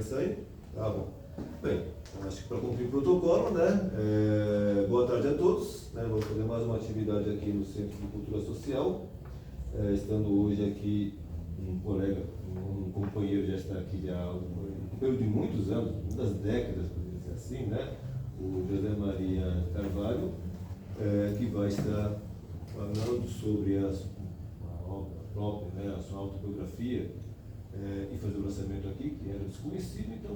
sair? Tá bom. Bem, acho que para cumprir o protocolo, né? Boa tarde a todos. Né? Vamos fazer mais uma atividade aqui no Centro de Cultura Social. Estando hoje aqui um colega, um companheiro já está aqui já há um período de muitos anos, muitas décadas, por dizer assim, né? O José Maria Carvalho, que vai estar falando sobre a obra própria, né? A sua autobiografia, e fazer o lançamento aqui, que era desconhecido, então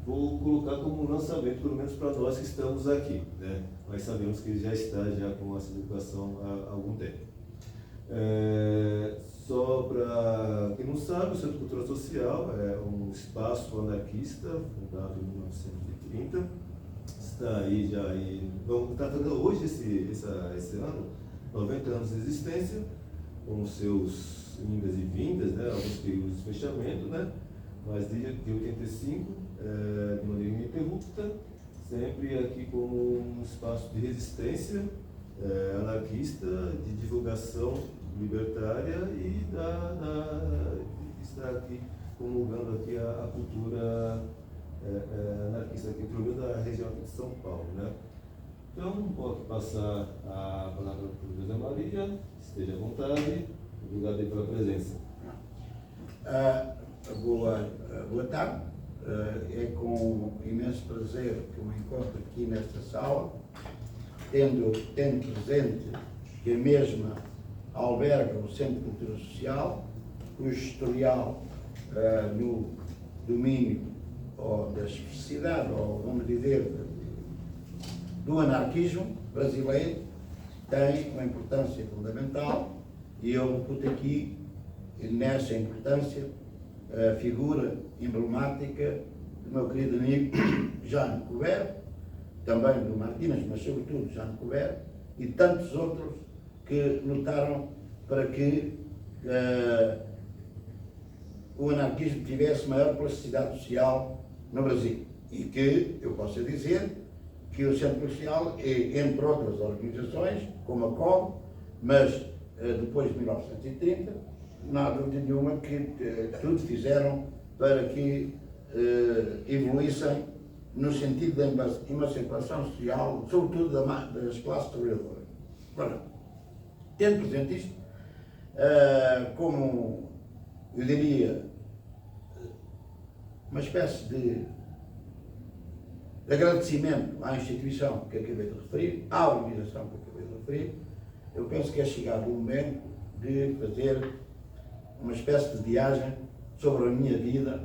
vou colocar como um lançamento, pelo menos para nós que estamos aqui, né? Mas sabemos que ele já está já com essa divulgação há algum tempo. Só para quem não sabe, o Centro de Cultura Social é um espaço anarquista, fundado em 1930, está aí já, está fazendo hoje, esse ano, 90 anos de existência, com seus indas e vindas, né, alguns períodos de fechamento, né, mas desde 85, de maneira ininterrupta, sempre aqui como um espaço de resistência anarquista, de divulgação libertária e estar aqui promulgando aqui a cultura anarquista aqui, pelo menos da região aqui de São Paulo, né? Então, vou aqui passar a palavra para o José Maria, esteja à vontade, obrigado aí pela presença. Boa tarde, é com imenso prazer que eu me encontro aqui nesta sala, tendo presente que a mesma alberga o Centro de Cultura Social, cujo historial no domínio da especificidade, ou vamos dizer, do anarquismo brasileiro, tem uma importância fundamental, e eu puto aqui, nessa importância, a figura emblemática do meu querido amigo Jânio Couver, também do Martínez, mas sobretudo Jânio Couver, e tantos outros que lutaram para que o anarquismo tivesse maior plasticidade social no Brasil. E que, eu posso dizer, que o Centro Social, entre outras organizações, como a COB, mas depois de 1930, não há dúvida nenhuma que tudo fizeram para que evoluíssem no sentido da emancipação social, sobretudo das classes trabalhadoras. Agora, tendo presente isto, como eu diria, uma espécie de agradecimento à instituição que acabei de referir, à organização que acabei de referir, eu penso que é chegado o momento de fazer uma espécie de viagem sobre a minha vida.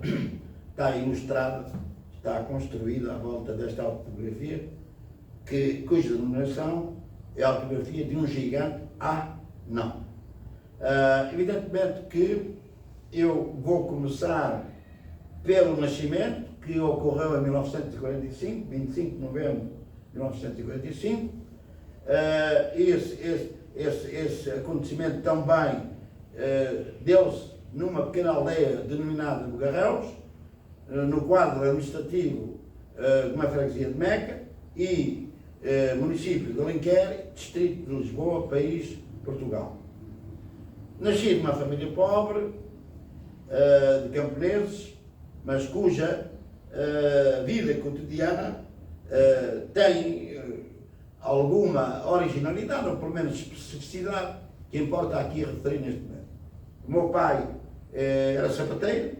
Está ilustrada, está construída à volta desta autobiografia, cuja denominação é a autobiografia de um gigante. Não. Evidentemente que eu vou começar pelo nascimento, que ocorreu em 1945, 25 de novembro de 1945. Esse acontecimento também deu-se numa pequena aldeia denominada Bugarrelos, no quadro administrativo de uma freguesia de Meca e município de Alenquer, distrito de Lisboa, país Portugal. Nasci de uma família pobre, de camponeses, mas cuja vida cotidiana tem alguma originalidade, ou pelo menos especificidade, que importa aqui referir neste momento. O meu pai era sapateiro,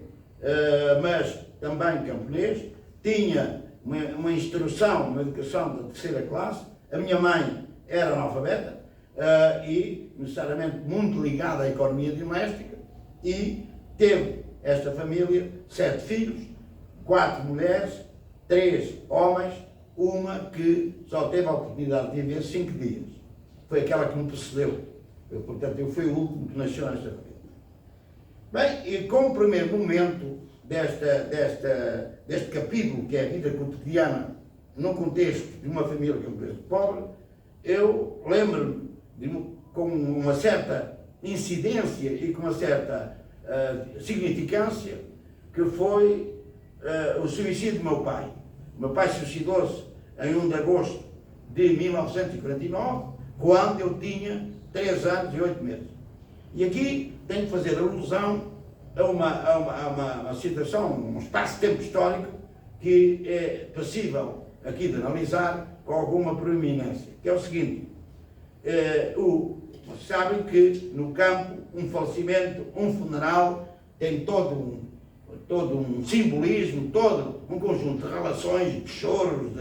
mas também camponês, tinha uma instrução, uma educação da terceira classe. A minha mãe era analfabeta e necessariamente muito ligada à economia doméstica, e teve esta família 7 filhos, 4 mulheres, 3 homens, uma que só teve a oportunidade de viver 5 dias. Foi aquela que me precedeu. Portanto, eu fui o último que nasceu nesta família. Bem, e como primeiro momento deste capítulo, que é a vida cotidiana, no contexto de uma família camponesa pobre, eu lembro-me com uma certa incidência e com uma certa significância, que foi o suicídio do meu pai. O meu pai suicidou-se em 1 de agosto de 1949, quando eu tinha 3 anos e 8 meses. E aqui tenho que fazer alusão uma situação, um espaço-tempo histórico que é passível aqui de analisar com alguma proeminência, que é o seguinte. Vocês sabem que no campo um falecimento, um funeral tem todo um simbolismo, todo um conjunto de relações, de choros,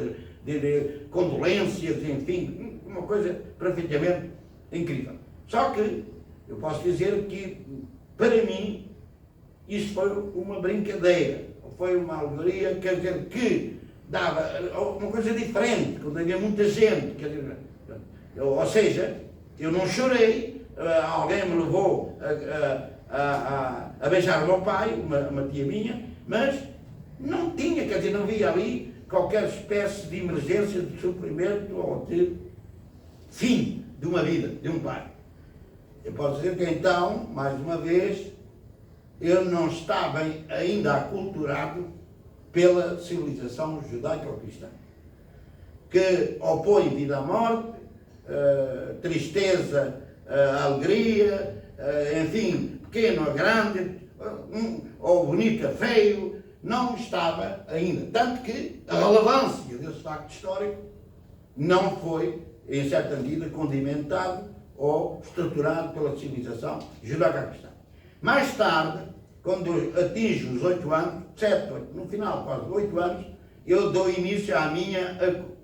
de condolências, enfim, uma coisa perfeitamente incrível. Só que eu posso dizer que, para mim, isto foi uma brincadeira, foi uma alegoria, quer dizer, que dava uma coisa diferente, quando havia muita gente, quer dizer, ou seja, eu não chorei, alguém me levou a beijar o meu pai, uma tia minha, mas não tinha, quer dizer, não havia ali qualquer espécie de emergência, de sofrimento ou de fim de uma vida, de um pai. Eu posso dizer que então, mais uma vez, eu não estava ainda aculturado pela civilização judaico-cristã, que opõe vida à morte, tristeza, alegria, enfim, pequeno a grande, ou bonito a feio, não estava ainda. Tanto que a relevância desse facto histórico não foi, em certa medida, condimentado ou estruturado pela civilização judaico-cristã. Mais tarde, quando atinjo os 8 anos, 7, 8, no final quase 8 anos, eu dou início à minha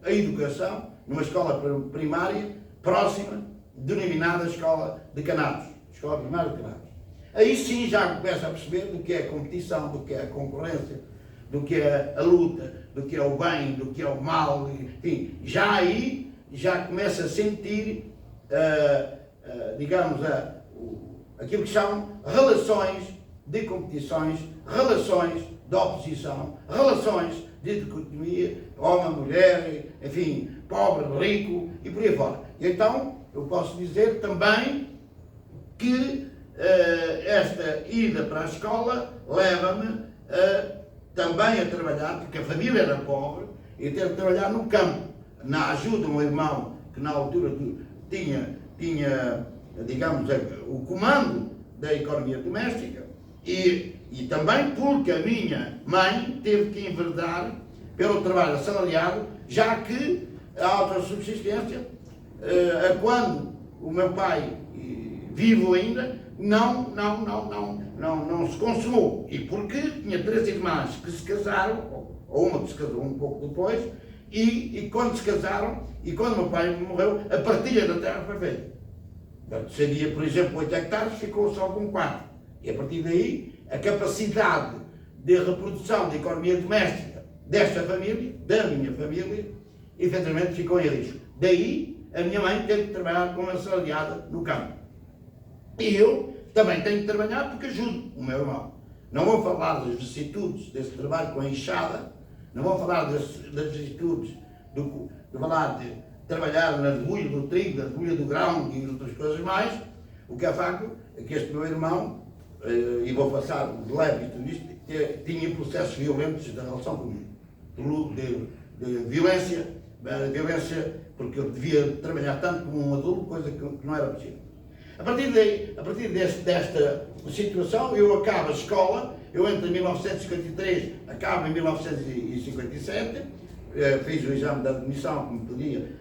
educação numa escola primária próxima, denominada Escola de Canados, Escola Primária de Canados. Aí sim já começo a perceber do que é a competição, do que é a concorrência, do que é a luta, do que é o bem, do que é o mal, enfim, já aí já começo a sentir, digamos, aquilo que são relações de competições, relações de oposição, relações de dicotomia, homem, mulher, enfim, pobre, rico e por aí fora. E então, eu posso dizer também que esta ida para a escola leva-me também a trabalhar, porque a família era pobre, e ter de trabalhar no campo, na ajuda de um irmão que na altura tinha digamos, o comando da economia doméstica, e também porque a minha mãe teve que enverdar pelo trabalho assalariado, já que a autossubsistência, quando o meu pai, vivo ainda, não se consumou. E porque tinha 3 irmãs que se casaram, ou uma que se casou um pouco depois, e quando se casaram, e quando o meu pai morreu, a partilha da terra foi feita. Portanto, seria, por exemplo, 8 hectares, ficou só com 4. E a partir daí, a capacidade de reprodução da economia doméstica desta família, da minha família, efetivamente ficou em risco. Daí, a minha mãe teve que trabalhar como assalariada no campo. E eu também tenho que trabalhar porque ajudo o meu irmão. Não vou falar das vicissitudes desse trabalho com a enxada, não vou falar das vicissitudes de falar de trabalhar na debulha do trigo, na debulha do grão e outras coisas mais. O que é facto é que este meu irmão, e vou passar de leve tudo isto, tinha processos violentos da relação comigo, de violência, porque eu devia trabalhar tanto como um adulto, coisa que não era possível. A partir desta situação, eu acabo a escola, eu entro em 1953, acabo em 1957, fiz o exame de admissão que me podia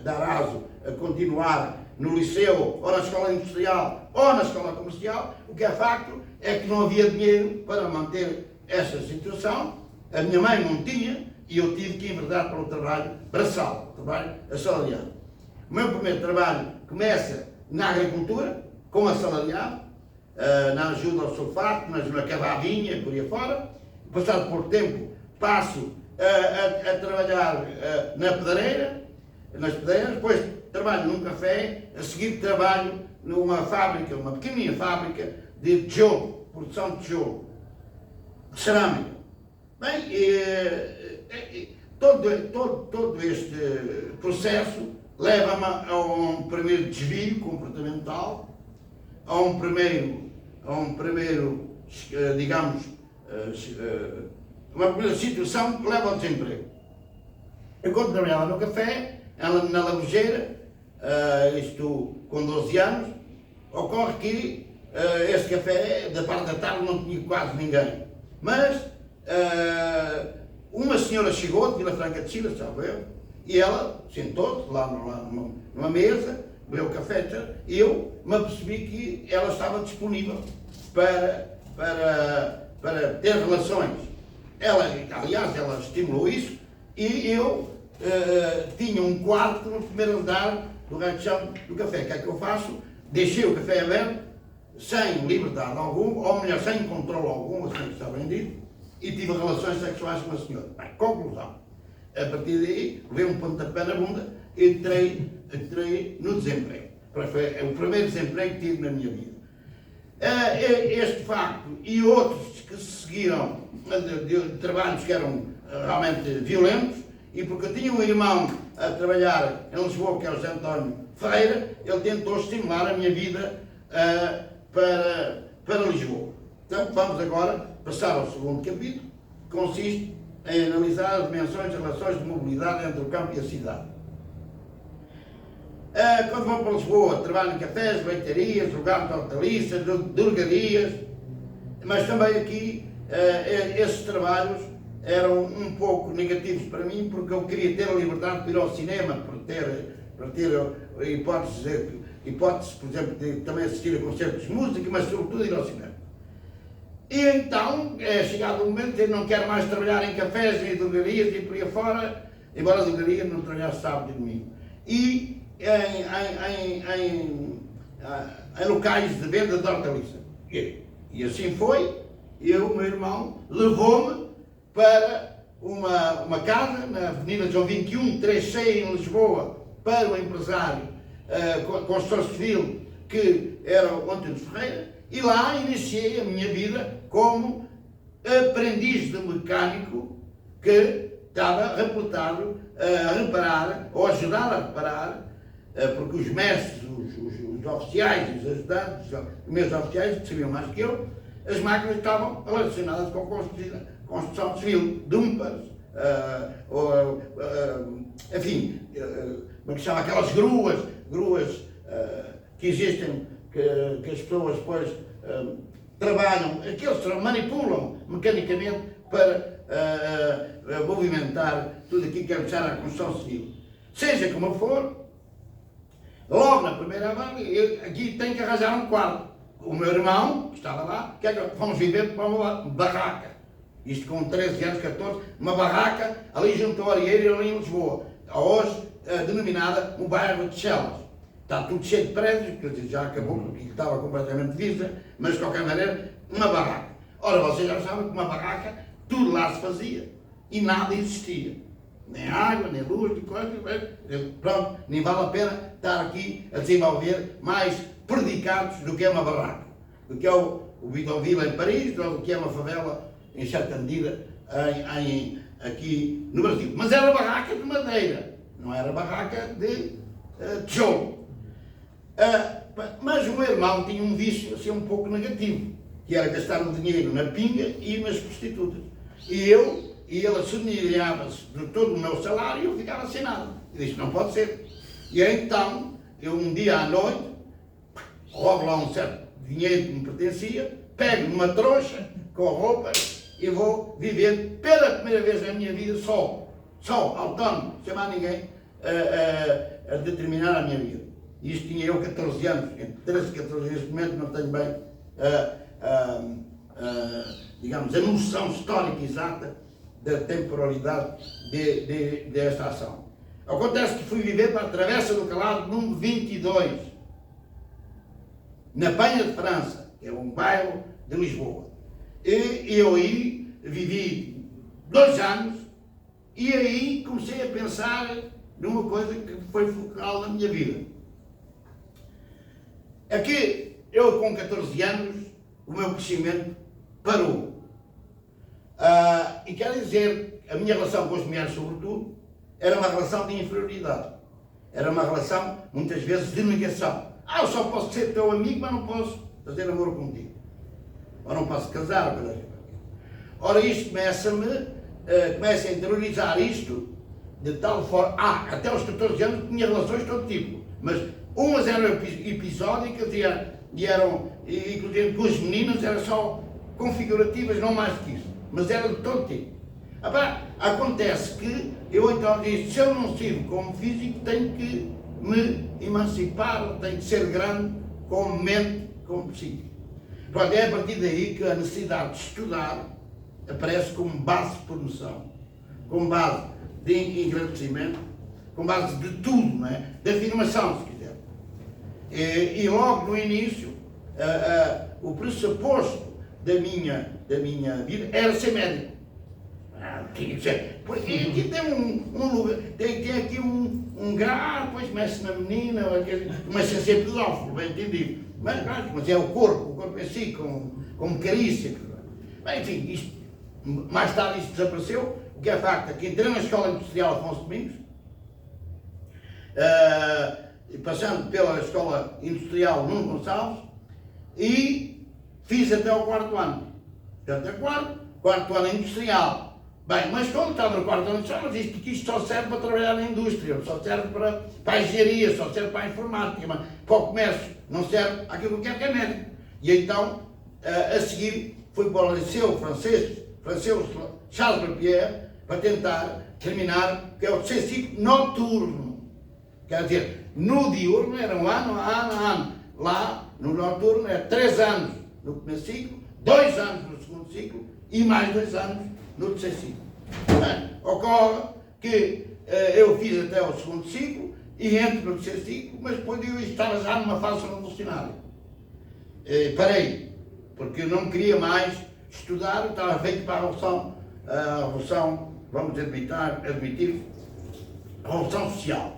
dar aso a continuar no liceu, ou na escola industrial, ou na escola comercial. O que é facto é que não havia dinheiro para manter essa situação, a minha mãe não tinha, e eu tive que enverdar para o trabalho braçal, o trabalho assalariado. O meu primeiro trabalho começa na agricultura, como assalariado, na ajuda ao sulfato, na cavavinha, por aí fora. Passado por tempo, passo a trabalhar nas pedreiras, depois trabalho num café, a seguir trabalho numa fábrica, uma pequenina fábrica de tijolo, produção de tijolo, de cerâmica. Bem, todo este processo leva-me a um primeiro desvio comportamental, a um primeiro, digamos, uma primeira situação que leva ao desemprego. Eu, quando trabalhava no café, na Lagojeira, isto com 12 anos, ocorre que esse café, da parte da tarde, não tinha quase ninguém. Mas uma senhora chegou de Vila Franca de Xira, sabe eu, e ela sentou-se lá numa mesa, bebeu o café, e eu me apercebi que ela estava disponível para ter relações. Ela, aliás, ela estimulou isso, e eu tinha um quarto no primeiro andar do ranchão do café. O que é que eu faço? Deixei o café aberto, sem liberdade alguma, ou melhor, sem controle algum, assim que está bem dito, e tive relações sexuais com a senhora. Bem, conclusão. A partir daí, levei um pontapé na bunda e entrei no desemprego. Foi o primeiro desemprego que tive na minha vida. Este facto e outros que se seguiram de trabalhos que eram realmente violentos, e porque eu tinha um irmão a trabalhar em Lisboa, que é o José António Ferreira, ele tentou estimular a minha vida para Lisboa. Então vamos agora passar ao segundo capítulo, que consiste em analisar as dimensões e relações de mobilidade entre o campo e a cidade. Quando vou para Lisboa, trabalho em cafés, leitarias, lugares de hortaliças, drogarias, mas também aqui esses trabalhos eram um pouco negativos para mim, porque eu queria ter a liberdade de ir ao cinema, para ter hipóteses, por exemplo, de também assistir a concertos de música, mas sobretudo ir ao cinema. E então, chegado o momento, eu não quero mais trabalhar em cafés, em drogarias e por aí afora, embora a drogaria não trabalhasse sábado e domingo. E em locais de venda de hortaliça. E assim foi, e o meu irmão levou-me para uma casa na Avenida João 21, 36, em Lisboa, para o empresário construtor civil, que era o António Ferreira, e lá iniciei a minha vida como aprendiz de mecânico que estava reportado a reparar, ou ajudar a reparar, porque os mestres, os oficiais, os ajudantes, os meus oficiais, que sabiam mais que eu, as máquinas estavam relacionadas com a construção civil, dumpas, enfim, como é que se chama, aquelas gruas que existem, que as pessoas depois trabalham, aqueles manipulam mecanicamente para movimentar tudo aquilo que é necessário à construção civil. Seja como for, logo na primeira vez, aqui tem que arranjar um quarto. O meu irmão, que estava lá, vamos viver para uma barraca. Isto com 13 anos, 14, uma barraca ali junto ao Arieiro, ali em Lisboa. Hoje, denominada o bairro de Chelas. Está tudo cheio de prédios, quer dizer, já acabou porque estava completamente vista, mas de qualquer maneira, uma barraca. Ora, vocês já sabem que uma barraca, tudo lá se fazia e nada existia. Nem água, nem luz, nem coisa. Pronto, nem vale a pena estar aqui a desenvolver mais predicados do que é uma barraca, do que é o Bidonville em Paris, ou do que é uma favela, em certa medida, aqui no Brasil. Mas era barraca de madeira, não era barraca de tijolo. Mas o meu irmão tinha um vício assim um pouco negativo, que era gastar o dinheiro na pinga e nas prostitutas. E ele assemelhava-se de todo o meu salário e eu ficava sem nada. Eu disse, não pode ser. E então, eu um dia à noite, roubo lá um certo dinheiro que me pertencia, pego numa trouxa com roupas e vou viver pela primeira vez na minha vida só, autónomo, sem mais ninguém a determinar a minha vida. Isto tinha eu 14 anos, entre 13 e 14 anos, neste momento não tenho bem digamos, a noção histórica exata da temporalidade desta ação. Acontece que fui viver para a Travessa do Calado, número 22, na Penha de França, que é um bairro de Lisboa. E eu aí vivi 2 anos e aí comecei a pensar numa coisa que foi focal na minha vida. É que eu, com 14 anos, o meu crescimento parou. E quer dizer, a minha relação com as mulheres, sobretudo, era uma relação de inferioridade. Era uma relação, muitas vezes, de negação. Eu só posso ser teu amigo, mas não posso fazer amor contigo. Ou não posso casar, por exemplo. Ora, isto começa a interiorizar isto de tal forma... até aos 14 anos tinha relações de todo tipo. Mas umas eram episódicas e e inclusive com as meninas, eram só configurativas, não mais do que isso, mas era de todo tipo. Acontece que eu então disse, se eu não sirvo como físico, tenho que me emancipar, tenho que ser grande como mente, como psíquico. Pronto, é a partir daí que a necessidade de estudar aparece como base de promoção, como base de engrandecimento, como base de tudo, não é? De afirmação, se quiser. E logo no início, o pressuposto da minha vida era ser médico. Tinha que ser. Porque aqui tem um lugar, tem aqui um grau, depois mexe na menina, começa a ser pedófilo, bem entendido. Mas é o corpo é assim, com carícia. Bem, enfim, mais tarde isto desapareceu, o que é facto é que entrei na Escola Industrial Afonso Domingos, passando pela Escola Industrial Nuno Gonçalves, e fiz até o 4º ano. Até o 4º ano industrial. Bem, mas quando estava no 4º ano industrial, mas isto só serve para trabalhar na indústria, só serve para a engenharia, só serve para a informática, mas para o comércio, não serve aquilo que é médico. E então, a seguir, fui para o liceu francês Charles Lepierre, para tentar terminar, que é o terceiro ciclo noturno. Quer dizer, no diurno era um ano. Lá, no noturno, era 3 anos no primeiro ciclo, 2 anos no segundo ciclo e mais 2 anos no terceiro ciclo. Ocorre que eu fiz até o segundo ciclo e entro no terceiro ciclo, mas depois eu estava já numa fase revolucionária. Parei, porque eu não queria mais estudar, estava feito para a revolução, vamos admitir, a revolução social.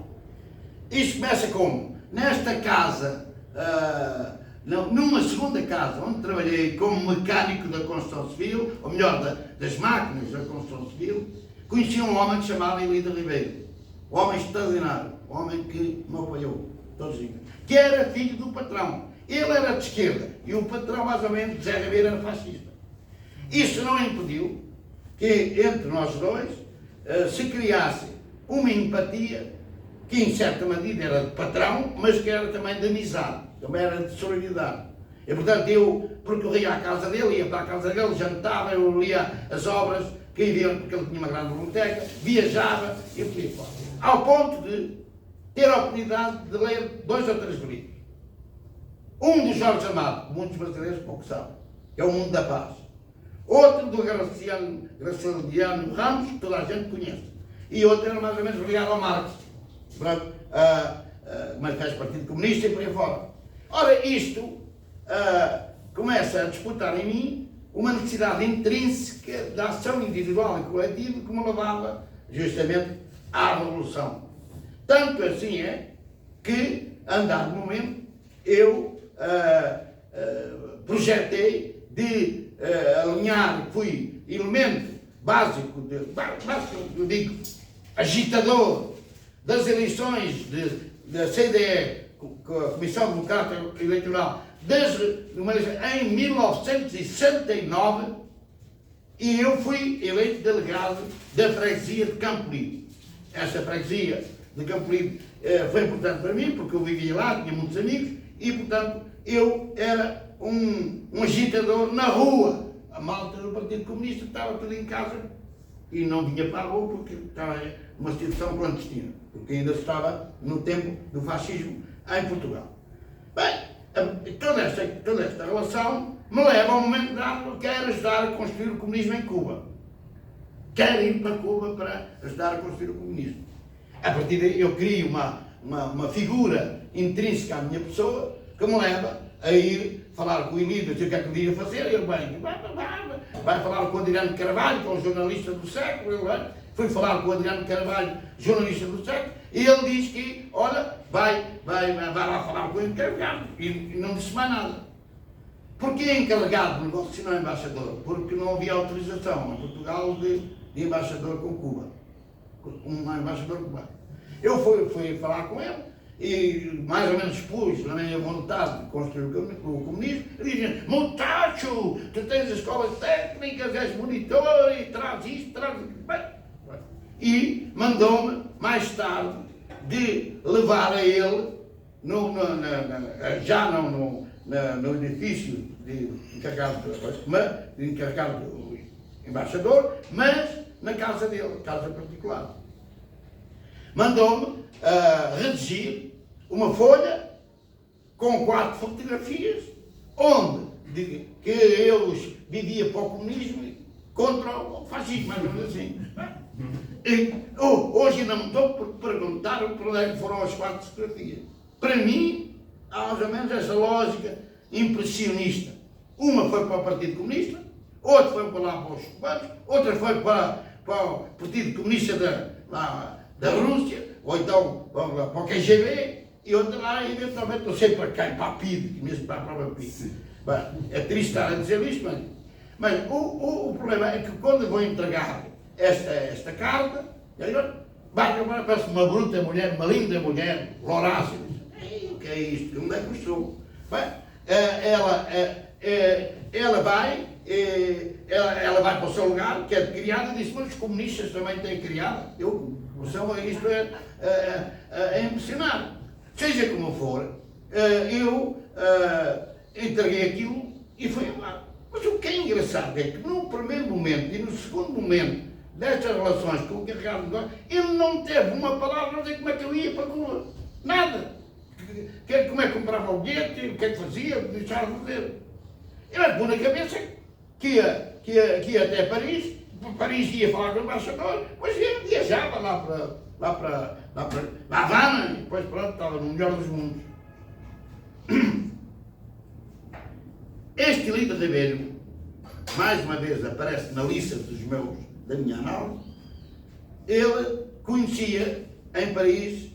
Isto começa como? Nesta casa, numa segunda casa, onde trabalhei como mecânico da construção civil, ou melhor, das máquinas da construção civil, conheci um homem que se chamava Elida Ribeiro. Um homem extraordinário, um homem que me apoiou, todos os dias, que era filho do patrão. Ele era de esquerda e o patrão, mais ou menos, Zé Ribeiro, era fascista. Isso não impediu que entre nós dois se criasse uma empatia que em certa medida era de patrão, mas que era também de amizade, também era de solidariedade. E portanto eu percorria a casa dele, ia para a casa dele, jantava, eu lia as obras que havia, porque ele tinha uma grande biblioteca, viajava e por aí fora. Ao ponto de ter a oportunidade de ler 2 ou 3 livros. Um de Jorge Amado, que muitos brasileiros pouco sabem, que é O Mundo da Paz. Outro do Graciliano Ramos, que toda a gente conhece. E outro era mais ou menos ligado ao Marx. Manifesto Partido Comunista e por aí fora. Ora, isto começa a disputar em mim uma necessidade intrínseca da ação individual e coletiva que me levava justamente à revolução. Tanto assim é que, a dado momento, eu projetei de alinhar, fui elemento básico, eu digo, agitador das eleições da CDE, a Comissão Democrática Eleitoral, em 1969, e eu fui eleito delegado da freguesia de Campo Limpo. Essa freguesia de Campo Limpo foi importante para mim, porque eu vivia lá, tinha muitos amigos, e portanto eu era um agitador na rua. A malta do Partido Comunista estava tudo em casa e não vinha para a rua porque estava uma situação clandestina, porque ainda estava no tempo do fascismo em Portugal. Bem, toda esta relação me leva ao momento dado que eu quero ajudar a construir o comunismo em Cuba. Quero ir para Cuba para ajudar a construir o comunismo. A partir daí eu crio uma figura intrínseca à minha pessoa que me leva a ir falar com o Elida, dizer o que é que ele ia fazer, ele vai falar com o Adriano Carvalho, que é um jornalista do século, fui falar com o Adriano Carvalho, jornalista do século, e ele diz que, olha, vai lá falar com o encarregado, e não disse mais nada. Porquê encarregado do negócio se não é embaixador? Porque não havia autorização em Portugal de embaixador com Cuba, um embaixador cubano. Eu fui falar com ele, e mais ou menos expus na minha vontade de construir o comunismo, e dizia, muchacho, tu tens escolas técnicas, és monitor, e traz isto, traz aquilo. Bem, e mandou-me, mais tarde, de levar a ele, no edifício de encarregado do embaixador, mas na casa dele, casa particular. Mandou-me redigir uma folha com 4 fotografias, onde que eles viviam para o comunismo contra o fascismo, mais ou menos assim. E, hoje ainda me estou por perguntar para onde é que foram as 4 fotografias. Para mim, há mais ou menos essa lógica impressionista. Uma foi para o Partido Comunista, outra foi para lá para os cubanos, outra foi para o Partido Comunista da Rússia, ou então para o KGB, e outra lá, eventualmente, não sei para quem, para a PID, mesmo para a própria PID. Bem, é triste estar a dizer isto, mas o problema é que quando vou entregar esta carta, parece uma bruta mulher, uma linda mulher, lourácea. O que é isto? Onde é que eu estou? Bem, ela vai para o seu lugar, que é de criada, e disse, mas os comunistas também têm criada. Isto é impressionante. Seja como for, eu entreguei aquilo e fui embora. Mas o que é engraçado é que no primeiro momento e no segundo momento destas relações com o encarregado de negócio, ele não teve uma palavra a dizer como é que eu ia para Cuba. Nada. Como é que comprava o bilhete, o que é que fazia, o que deixava de fazer. Eu pus na cabeça que ia até Paris, Paris ia falar com o embaixador, depois viajava lá para Havana, e depois pronto, estava no melhor dos mundos. Este Líder Ribeiro, mais uma vez aparece na lista da minha análise. Ele conhecia em Paris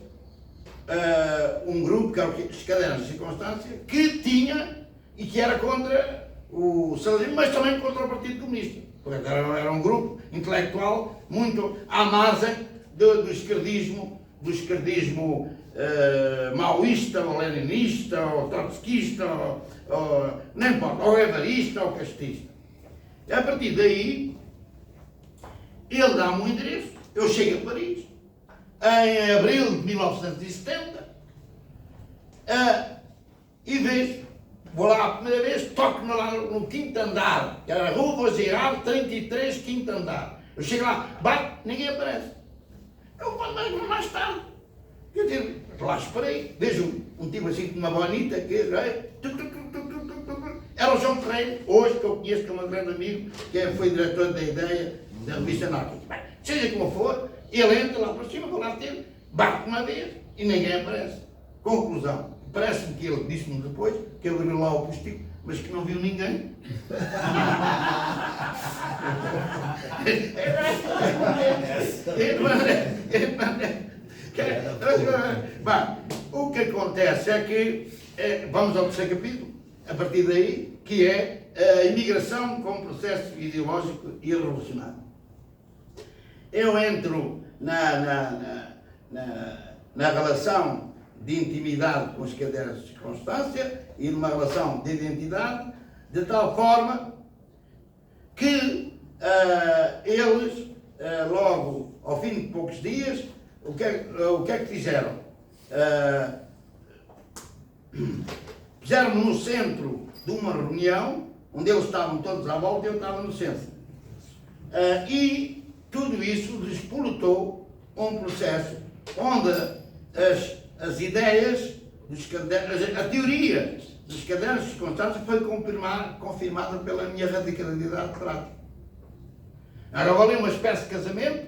um grupo, que era os Cadernos de Circunstância, que tinha e que era contra o salarismo, mas também contra o Partido Comunista. Porque era um grupo intelectual muito à margem do esquerdismo maoísta, ou leninista, ou trotskista, nem importa, ou evarista, ou castista. E a partir daí, ele dá-me um endereço, eu chego a Paris, em abril de 1970, e vejo, vou lá a primeira vez, toco-me lá no 5º andar, que era a Rua Vaugirard, 33, 5º andar. Eu chego lá, bato, ninguém aparece. Eu vou mais tarde. Eu digo, lá esperei, vejo um tipo assim com uma bonita, que era o João Ferreira, hoje que eu conheço, que é um grande amigo, que foi diretor da Ideia, da revista Anarquista. Seja como for, ele entra lá para cima, vou lá ter, bate uma vez e ninguém aparece. Conclusão, parece-me que ele disse-me depois, que ele abriu lá o postigo, mas que não viu ninguém. O que acontece é que, vamos ao terceiro capítulo, a partir daí, que é a imigração como processo ideológico e revolucionário. Eu entro na relação de intimidade com os cadernos de circunstância e numa relação de identidade, de tal forma que eles, logo ao fim de poucos dias, o que é que fizeram? Fizeram-me no centro de uma reunião, onde eles estavam todos à volta e eu estava no centro. E tudo isso despolutou um processo onde as ideias, a teoria dos cadernos de circunstância foi confirmada pela minha radicalidade prática. Agora, ali uma espécie de casamento,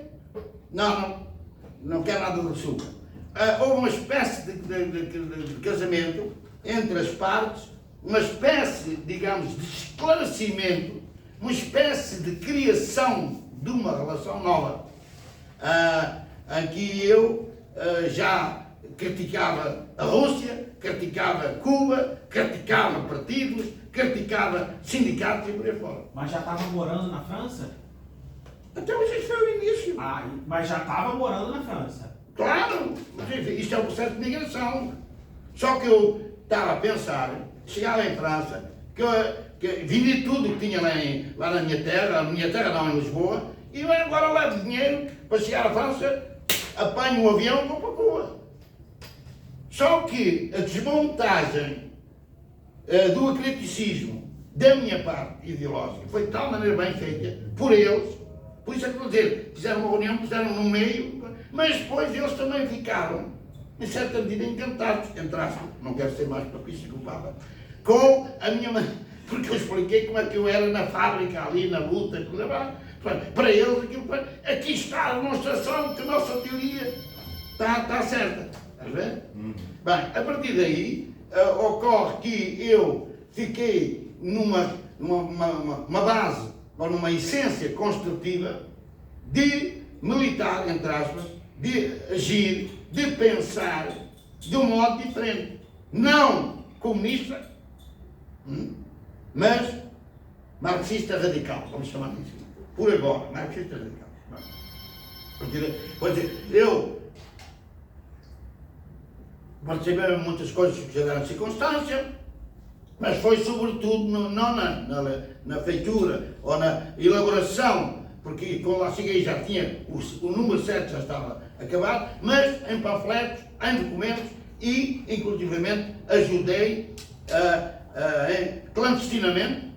não quero nada do açúcar. Houve uma espécie de casamento entre as partes, uma espécie, digamos, de esclarecimento, uma espécie de criação de uma relação nova, em que eu já criticava a Rússia, criticava Cuba, criticava partidos, criticava sindicatos e por aí fora. Mas já estava morando na França? Então isso foi o início. Mas já estava morando na França? Claro, isto é um processo de migração. Só que eu estava a pensar, chegava em França, que vendi tudo que tinha lá na minha terra não, em Lisboa, e eu agora levo dinheiro para chegar à França, apanho um avião e vou para Cuba. Só que a desmontagem do ecleticismo da minha parte ideológica foi de tal maneira bem feita por eles, por isso é que vou dizer, fizeram uma reunião, puseram no meio, mas depois eles também ficaram, em certa medida, encantados, não quero ser mais papista que o Papa, com a minha maneira, porque eu expliquei como é que eu era na fábrica, ali na luta, para eles, aqui está a demonstração que a nossa teoria está certa. Estás a ver? Bem, a partir daí, ocorre que eu fiquei numa base, ou numa essência construtiva de militar, entre aspas, de agir, de pensar de um modo diferente. Não comunista, mas marxista radical, vamos chamar assim. Por agora, marxista radical. Eu participei em muitas coisas que já deram circunstância, mas foi sobretudo não na feitura ou na elaboração, porque quando lá cheguei já tinha o número 7 já estava acabado, mas em panfletos, em documentos e, inclusivamente, ajudei clandestinamente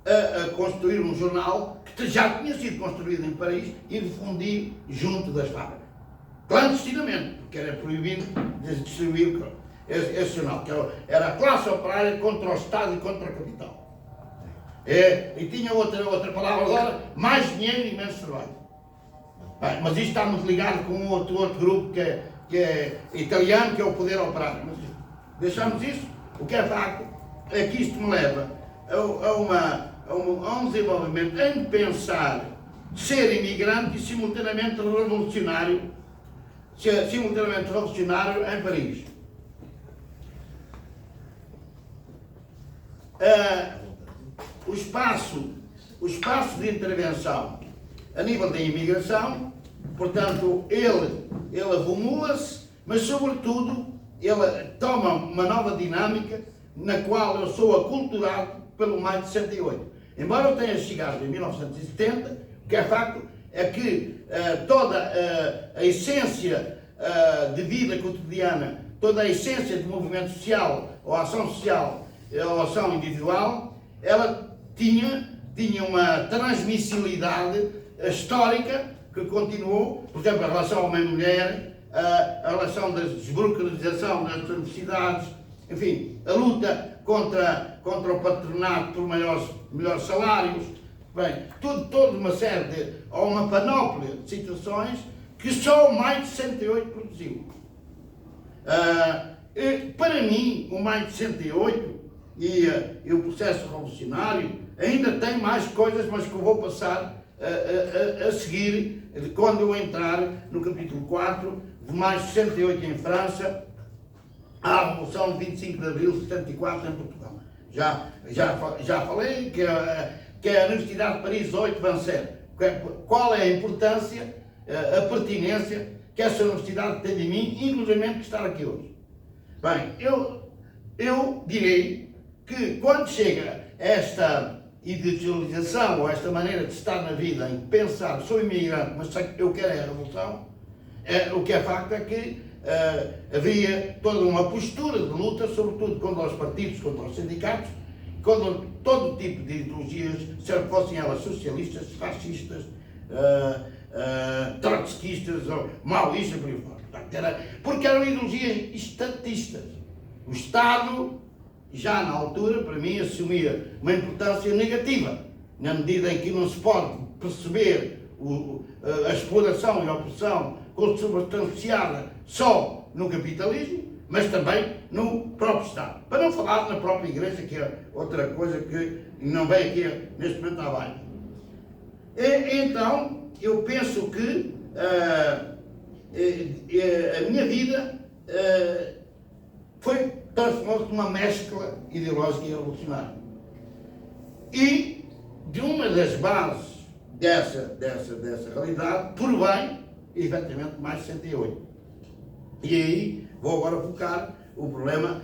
a construir um jornal que já tinha sido construído em Paris e difundi junto das fábricas. Clandestinamente, porque era proibido de distribuir esse jornal, que era a classe operária contra o Estado e contra o capital. E tinha outra palavra agora, mais dinheiro e menos trabalho. Bem, mas isto está muito ligado com outro grupo que é italiano, que é o poder operário. Mas deixamos isso. O que é facto é que isto me leva a um desenvolvimento em pensar ser imigrante e simultaneamente revolucionário em Paris. O espaço de intervenção a nível da imigração, portanto, ele reformula-se, mas sobretudo ele toma uma nova dinâmica na qual eu sou aculturado pelo maio de 68. Embora eu tenha chegado em 1970, o que é facto é que toda a essência de vida cotidiana, toda a essência de movimento social, ou ação social, ou ação individual, ela tinha uma transmissibilidade histórica que continuou, por exemplo, a relação homem-mulher, a relação da desburocratização das universidades, enfim, a luta contra o patronato por melhores salários, bem, toda uma série ou uma panóplia de situações que só o maio de 68 produziu. Para mim, o maio de 68 e o processo revolucionário ainda tem mais coisas, mas que eu vou passar a seguir quando eu entrar no capítulo 4 de maio de 68 em França, à Revolução de 25 de Abril de 74 em Portugal. Já falei que a Universidade de Paris 8 Vancer. Qual é a importância, a pertinência que essa universidade tem de mim, inclusive de estar aqui hoje. Bem, eu direi que quando chega esta ideologização ou esta maneira de estar na vida, em pensar, sou imigrante, mas eu quero a revolução, o que é facto é que havia toda uma postura de luta, sobretudo contra os partidos, contra os sindicatos, contra todo tipo de ideologias, se fossem elas socialistas, fascistas, trotskistas ou maoístas, por aí fora. Porque eram ideologias estatistas. O Estado, já na altura, para mim, assumia uma importância negativa, na medida em que não se pode perceber a exploração e a opressão consubstanciada só no capitalismo, mas também no próprio Estado. Para não falar na própria Igreja, que é outra coisa que não vem aqui neste momento à baila. Então, eu penso que a minha vida transformou-se numa mescla ideológica e revolucionária. E de uma das bases dessa realidade, por bem, efetivamente, mais 68. E aí vou agora focar o problema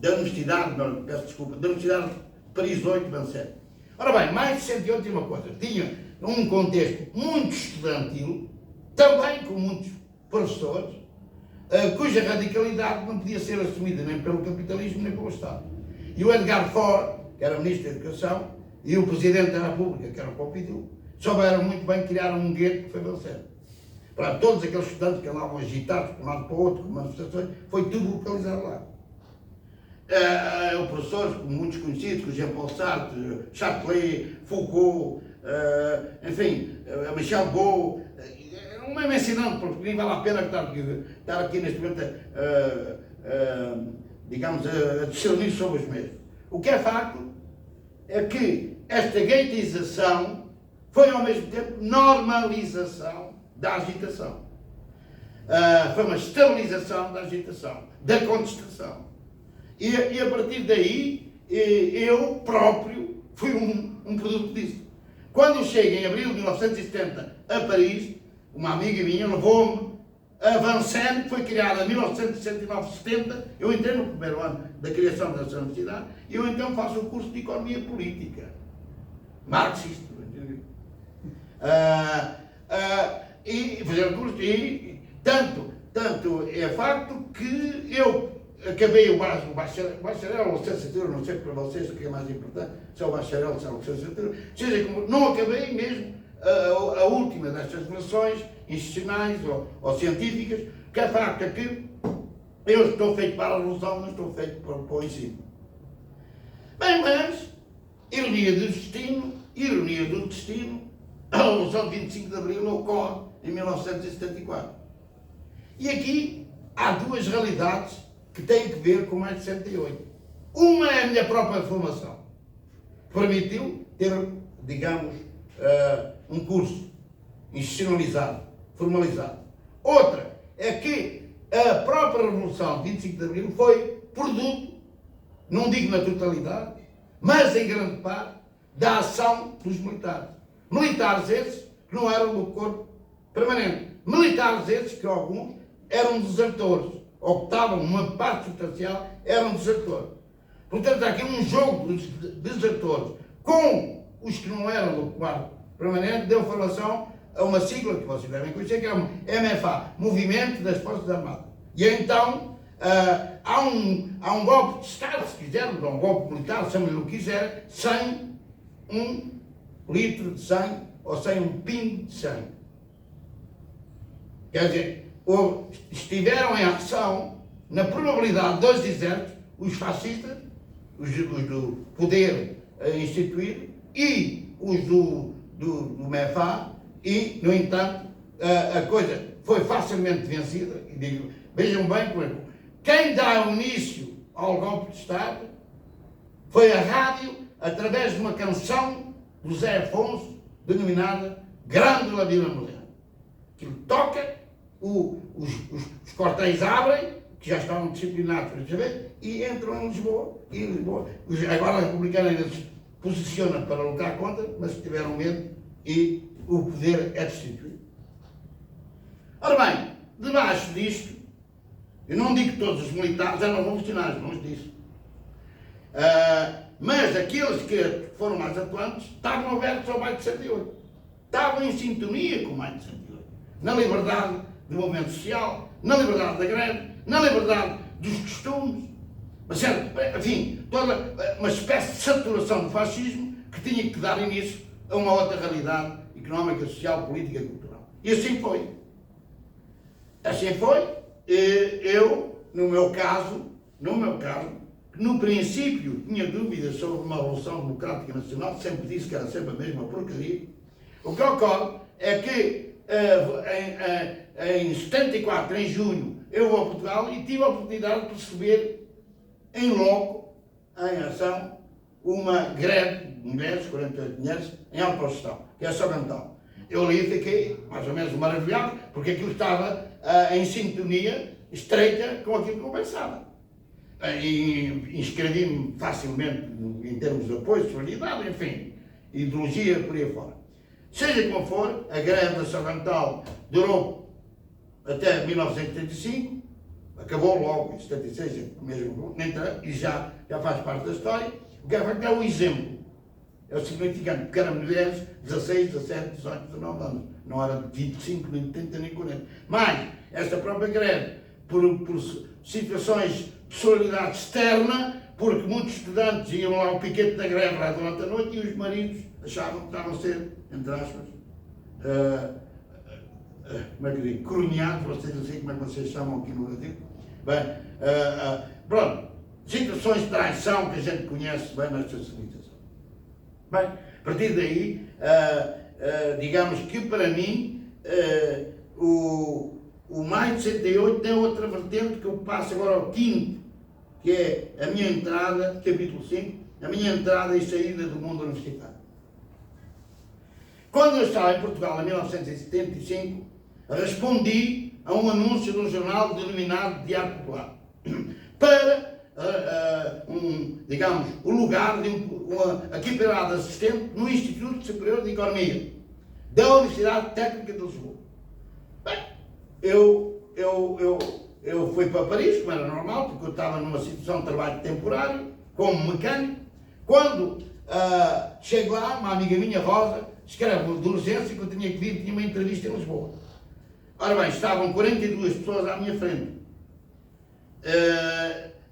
da Universidade, da Universidade de Paris 8 Vancer. Ora bem, mais de 68 tinha uma coisa, tinha um contexto muito estudantil, também com muitos professores, cuja radicalidade não podia ser assumida nem pelo capitalismo nem pelo Estado. E o Edgar Faure, que era Ministro da Educação, e o Presidente da República, que era o Pompidou, souberam muito bem criar um gueto que foi vencendo. Para todos aqueles estudantes que andavam agitados de um lado para o outro, com manifestações, foi tudo localizado lá. Professores, muitos conhecidos, como Jean-Paul Sartre, Chaplet, Foucault, enfim, Michel Beau, não me ensinando, porque nem vale a pena estar aqui neste momento, digamos, a discernir sobre os mesmos. O que é facto é que esta guetização foi ao mesmo tempo normalização da agitação. Foi uma estabilização da agitação, da contestação. E a partir daí, eu próprio fui um produto disso. Quando eu chego em abril de 1970 a Paris, uma amiga minha levou-me a Vincennes, que foi criada em 1969-70, eu entrei no primeiro ano da criação dessa universidade, e eu então faço o curso de Economia Política, marxista. E fazer o curso, e tanto é facto que eu acabei o bacharel ou licenciatura, não sei para vocês o que é mais importante, se é o bacharel ou se é a licenciatura, seja como, não acabei mesmo a última destas relações institucionais ou científicas, que é facto é que eu estou feito para a revolução, não estou feito para o ensino. Bem, mas, ironia do destino, a Revolução de 25 de Abril ocorre em 1974. E aqui há duas realidades que têm que ver com mais de 68. Uma é a minha própria formação. Permitiu ter, digamos, um curso institucionalizado, formalizado. Outra é que a própria Revolução de 25 de Abril foi produto, não digo na totalidade, mas em grande parte, da ação dos militares. Militares esses que não eram do corpo permanente. Militares esses que alguns eram desertores, ou que estavam, uma parte substancial, eram desertores. Portanto, há aqui um jogo dos desertores com os que não eram do quadro permanente, deu formação a uma sigla que vocês devem conhecer, que é o MFA, Movimento das Forças Armadas. E então, há um golpe de Estado, se quisermos, ou um golpe militar, chamem-lhe o que quiser, sem um litro de sangue ou sem um pingo de sangue. Quer dizer, estiveram em ação, na probabilidade de dois desertos, os fascistas, os do poder instituído, e os do MFA, e, no entanto, a coisa foi facilmente vencida. E digo, vejam bem, quem dá o início ao golpe de Estado foi a rádio, através de uma canção do Zé Afonso, denominada Grândola Vila Mulher, que toca, os quartéis abrem, que já estavam disciplinados para saber, e entram em Lisboa. E Lisboa, agora a Republicana ainda se posiciona para lutar contra, mas tiveram medo e o poder é destituído. Ora bem, debaixo disto, eu não digo que todos os militares eram revolucionários, longe disso. Mas aqueles que foram mais atuantes estavam abertos ao mais de 68. Estavam em sintonia com o mais de 68. Na liberdade do movimento social, na liberdade da greve, na liberdade dos costumes. Mas era, enfim, toda uma espécie de saturação do fascismo que tinha que dar início a uma outra realidade económica, social, política e cultural. E assim foi. Assim foi. Eu, no meu caso, no princípio tinha dúvidas sobre uma revolução democrática nacional, sempre disse que era sempre a mesma porcaria. O que ocorre é que em 74, em junho, eu vou a Portugal e tive a oportunidade de perceber em loco, em ação, uma greve de mulheres, 48 mulheres, em alta gestão, que é Sobental. Eu ali fiquei mais ou menos maravilhado, porque aquilo estava em sintonia estreita com aquilo que eu pensava. E inscrevi-me facilmente em termos de apoio, solidariedade, enfim, ideologia por aí fora. Seja como for, a greve da Sobental durou até 1975, acabou logo em 76, mesmo, e já faz parte da história. O que é o exemplo. É o significante, porque eram mulheres 16, 17, 18, 19 anos. Não era 25, nem 30, nem 40. Mas, esta própria greve por situações de solidariedade externa, porque muitos estudantes iam lá ao piquete da greve lá durante a noite e os maridos achavam que estavam a ser, entre aspas, como é que eu digo, coronhados, vocês não sei como é que vocês chamam aqui no Brasil. Bem, pronto, situações de traição que a gente conhece bem nesta civilização. Bem, a partir daí, digamos que para mim, o Maio de 68 tem outra vertente que eu passo agora ao quinto, que é a minha entrada, capítulo 5, a minha entrada e saída do mundo universitário. Quando eu estava em Portugal, em 1975, respondi a um anúncio de um jornal denominado Diário Popular, para, digamos, o lugar de aqui de assistente no Instituto Superior de Economia da Universidade Técnica de Lisboa. Bem, eu fui para Paris, como era normal, porque eu estava numa situação de trabalho temporário, como mecânico. Quando chego lá, uma amiga minha, Rosa, escreve de urgência que eu tinha que vir, tinha uma entrevista em Lisboa. Ora bem, estavam 42 pessoas à minha frente.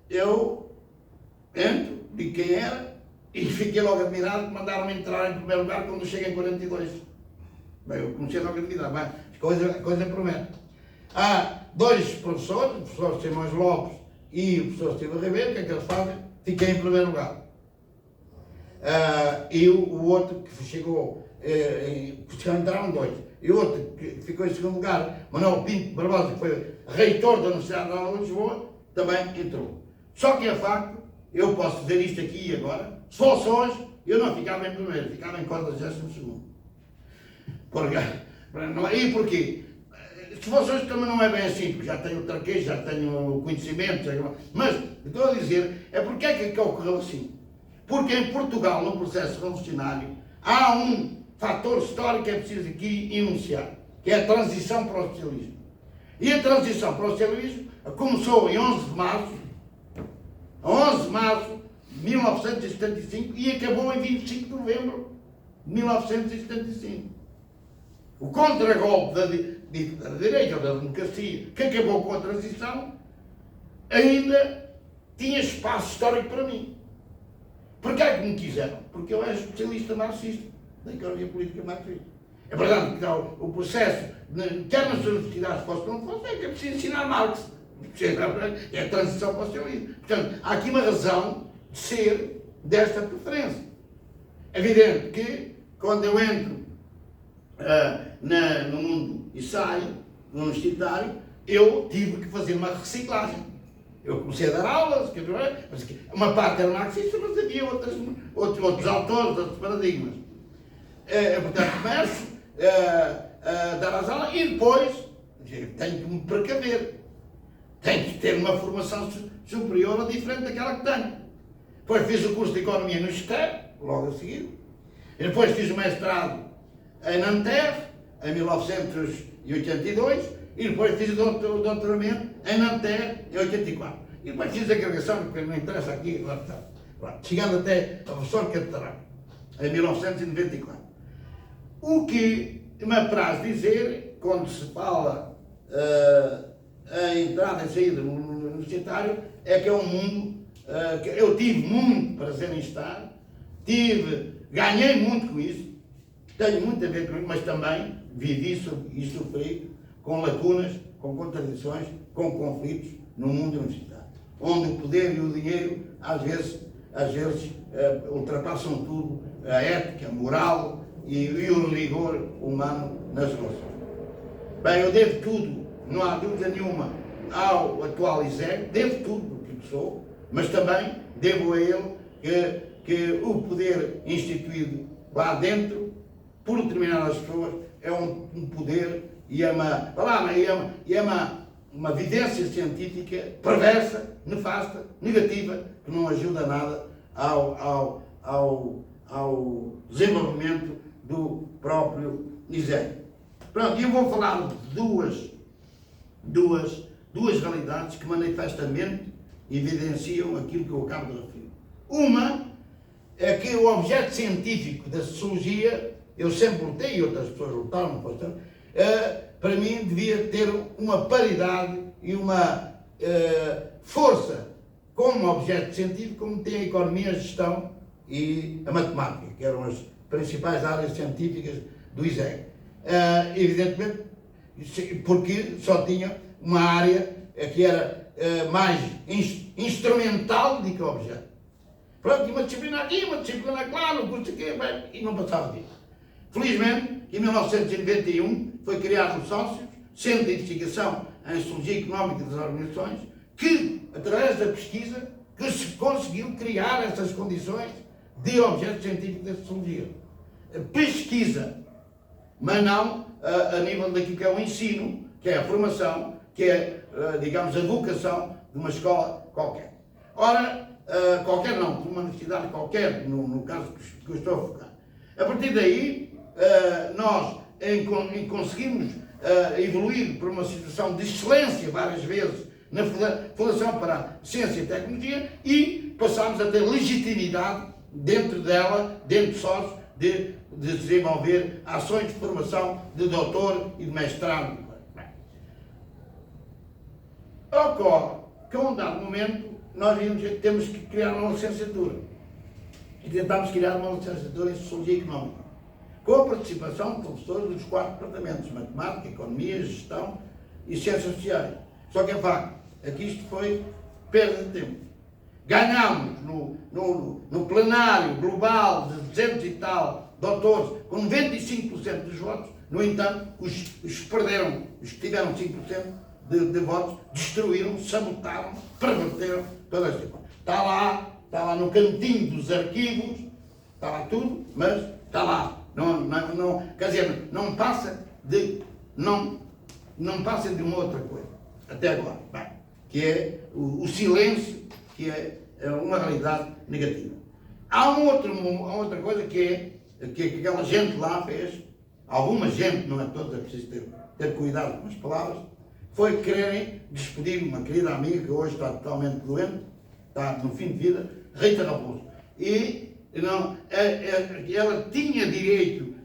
Eu entro, vi quem era, e fiquei logo admirado que mandaram-me entrar em primeiro lugar quando cheguei em 42. Bem, eu comecei logo a admirar, bem, a coisa promete. Há dois professores, o professor Simões Lopes e o professor Silva Ribeiro, o que é que eles fazem? Fiquei em primeiro lugar. E o outro que chegou, entraram dois, e o outro que ficou em segundo lugar, Manuel Pinto Barbosa, que foi reitor da Universidade Nova de Lisboa, também entrou. Só que é facto, eu posso dizer isto aqui e agora, se fosse hoje, eu não ficava em primeiro, ficava em 42º. E porquê? Se fosse hoje também não é bem assim, porque já tenho o traquejo, já tenho o conhecimento, mas estou a dizer, é porque é que ocorreu assim. Porque em Portugal, no processo revolucionário, há um fator histórico que é preciso aqui enunciar, que é a transição para o socialismo. E a transição para o socialismo começou em 11 de março de 1975 e acabou em 25 de novembro de 1975. O contragolpe da direita ou da democracia, que acabou com a transição, ainda tinha espaço histórico para mim. Porquê é que me quiseram? Porque eu era especialista marxista, da economia política marxista. É verdade que o processo, quer nas universidades, fosse ou não fosse, é que é preciso ensinar Marx. É a transição para o socialismo. Portanto, há aqui uma razão de ser desta preferência. É evidente que, quando eu entro no mundo e saio, no universitário, eu tive que fazer uma reciclagem. Eu comecei a dar aulas, uma parte era marxista, mas havia outros autores, outros paradigmas. Portanto, começo a dar as aulas e depois tenho que me precaver. Tenho que ter uma formação superior ou diferente daquela que tenho. Depois fiz o curso de Economia no ISTER, logo a seguir. E depois fiz o mestrado em Nanterre, em 1982, e depois fiz o doutoramento em Nanterre, em 84. E depois fiz a agregação, porque não interessa aqui, lá está. Chegando até a professor catedrático, em 1994. O que me apraz dizer, quando se fala a entrada e saída no mundo universitário, é que é um mundo que eu tive muito prazer em estar, ganhei muito com isso, tenho muito a ver com isso, mas também vivi e sofri com lacunas, com contradições, com conflitos no mundo universitário, onde o poder e o dinheiro às vezes ultrapassam tudo, a ética, a moral e o rigor humano nas relações. Bem, eu devo tudo, não há dúvida nenhuma, ao atual ISEG, devo tudo do que sou, mas também devo a ele que o poder instituído lá dentro, por determinadas pessoas, é um poder e é uma vivência científica perversa, nefasta, negativa, que não ajuda nada ao desenvolvimento do próprio ISEG. Pronto, eu vou falar de duas realidades que manifestamente evidenciam aquilo que eu acabo de referir. Uma é que o objeto científico da sociologia, eu sempre lutei, e outras pessoas lutaram, para mim devia ter uma paridade e uma força como objeto científico, como tem a economia, a gestão e a matemática, que eram as principais áreas científicas do ISEG. Evidentemente, porque só tinha uma área que era mais instrumental do que objeto. Pronto, tinha uma disciplina aqui, uma disciplina lá, não custa quê, e não passava disso. Felizmente, em 1991, foi criado o Sócios, Centro de Investigação em Sociologia Económica das Organizações, que, através da pesquisa, que se conseguiu criar essas condições de objeto científico da sociologia. Pesquisa, mas não a nível daquilo que é o ensino, que é a formação, que é, digamos, a vocação de uma escola qualquer. Ora, qualquer não, de uma universidade qualquer, no caso que eu estou a focar. A partir daí, nós conseguimos evoluir para uma situação de excelência várias vezes na Fundação para a Ciência e Tecnologia e passámos a ter legitimidade dentro dela, dentro de sócios, de desenvolver ações de formação de doutor e de mestrado. Ocorre que a um dado momento nós vimos que temos que criar uma licenciatura e tentámos criar uma licenciatura em Sociologia Económica com a participação de professores dos 4 departamentos, Matemática, Economia, Gestão e Ciências Sociais. Só que é facto, aqui isto foi perda de tempo. Ganhámos no plenário global de 200 e tal doutores com 95% dos votos, no entanto, os que perderam, os que tiveram 5% de votos, destruíram, sabotaram, perverteram toda esta coisa. Está lá no cantinho dos arquivos, está lá tudo, mas está lá. Não, quer dizer, não passa de uma outra coisa, até agora, bem, que é o silêncio, que é uma realidade negativa. Há outra coisa que aquela gente lá fez, alguma gente, não é toda, é preciso ter cuidado com as palavras, foi quererem despedir uma querida amiga que hoje está totalmente doente, está no fim de vida, Rita Raposo. E não, ela tinha direito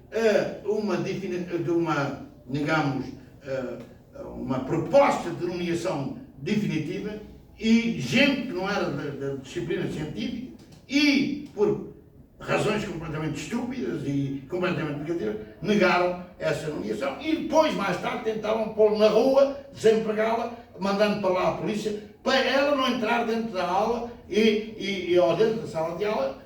a uma proposta de nomeação definitiva e gente que não era da disciplina científica e por razões completamente estúpidas e completamente negativas, negaram essa nomeação e depois, mais tarde, tentaram pô-la na rua, desempregá-la, mandando para lá a polícia, para ela não entrar dentro da aula ou dentro da sala de aula.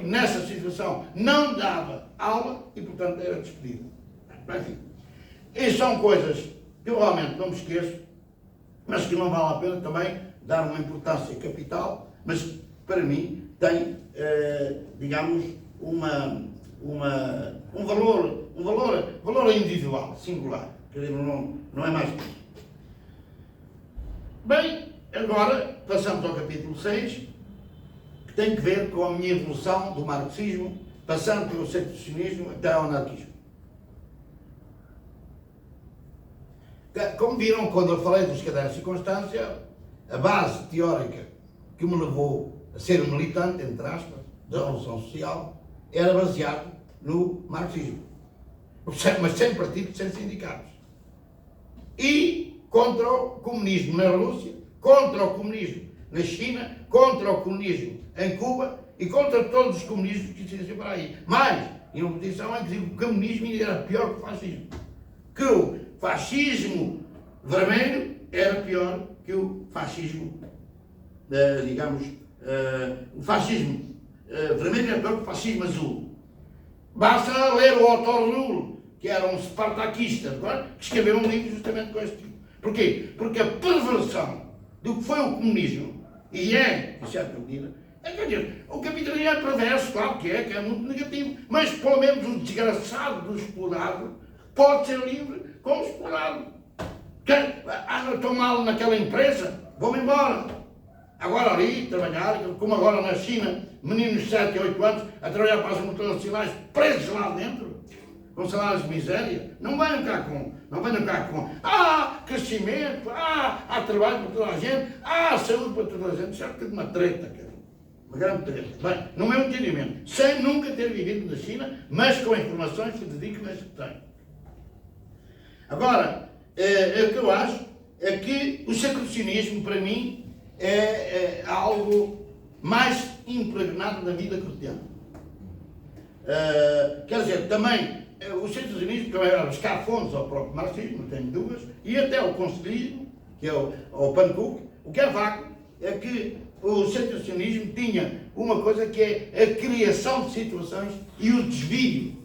Nessa situação não dava aula e, portanto, era despedida. Enfim, e são coisas que eu realmente não me esqueço, mas que não vale a pena também dar uma importância capital, mas para mim tem, digamos, um valor individual, singular. Quer dizer, não é mais que isso. Bem, agora passamos ao capítulo 6, que tem que ver com a minha evolução do marxismo, passando pelo secessionismo até ao anarquismo. Como viram, quando eu falei dos cadernos de circunstância, a base teórica que me levou a ser um militante, entre aspas, da Revolução Social, era baseado no marxismo. Mas sem partidos, sem sindicatos. E contra o comunismo na Rússia, contra o comunismo na China, contra o comunismo em Cuba e contra todos os comunismos que existem por aí. Mas, em uma posição em que o comunismo ainda era pior que o fascismo. Que o fascismo vermelho era pior que o fascismo, digamos, o fascismo vermelho era pior que o fascismo azul. Basta ler o Otto Ruhl, que era um espartaquista, que escreveu um livro justamente com este tipo. Porquê? Porque a perversão do que foi o comunismo, e é, em certa medida, quer dizer, o capitalismo é perverso, claro que é muito negativo, mas pelo menos o desgraçado do explorado pode ser livre como explorado. Estou mal naquela empresa, vou-me embora. Agora ali, trabalhar, como agora na China, meninos de 7 e 8 anos a trabalhar para as multinacionais, presos lá dentro, com salários de miséria. Não venham cá com crescimento, há trabalho para toda a gente, há saúde para toda a gente. Já teve uma treta, cara. Uma grande treta. Bem, no meu entendimento, sem nunca ter vivido na China, mas com informações que dedico neste que tenho. Agora, o que eu acho é que o sacrocionismo, para mim, é algo mais impregnado na vida cotidiana. Quer dizer, também o sacrocionismo, que era buscar fontes ao próprio marxismo, não tenho dúvidas, e até ao concelismo, que é o Pancook. O que é facto é que o sacrocionismo tinha uma coisa que é a criação de situações e o desvio.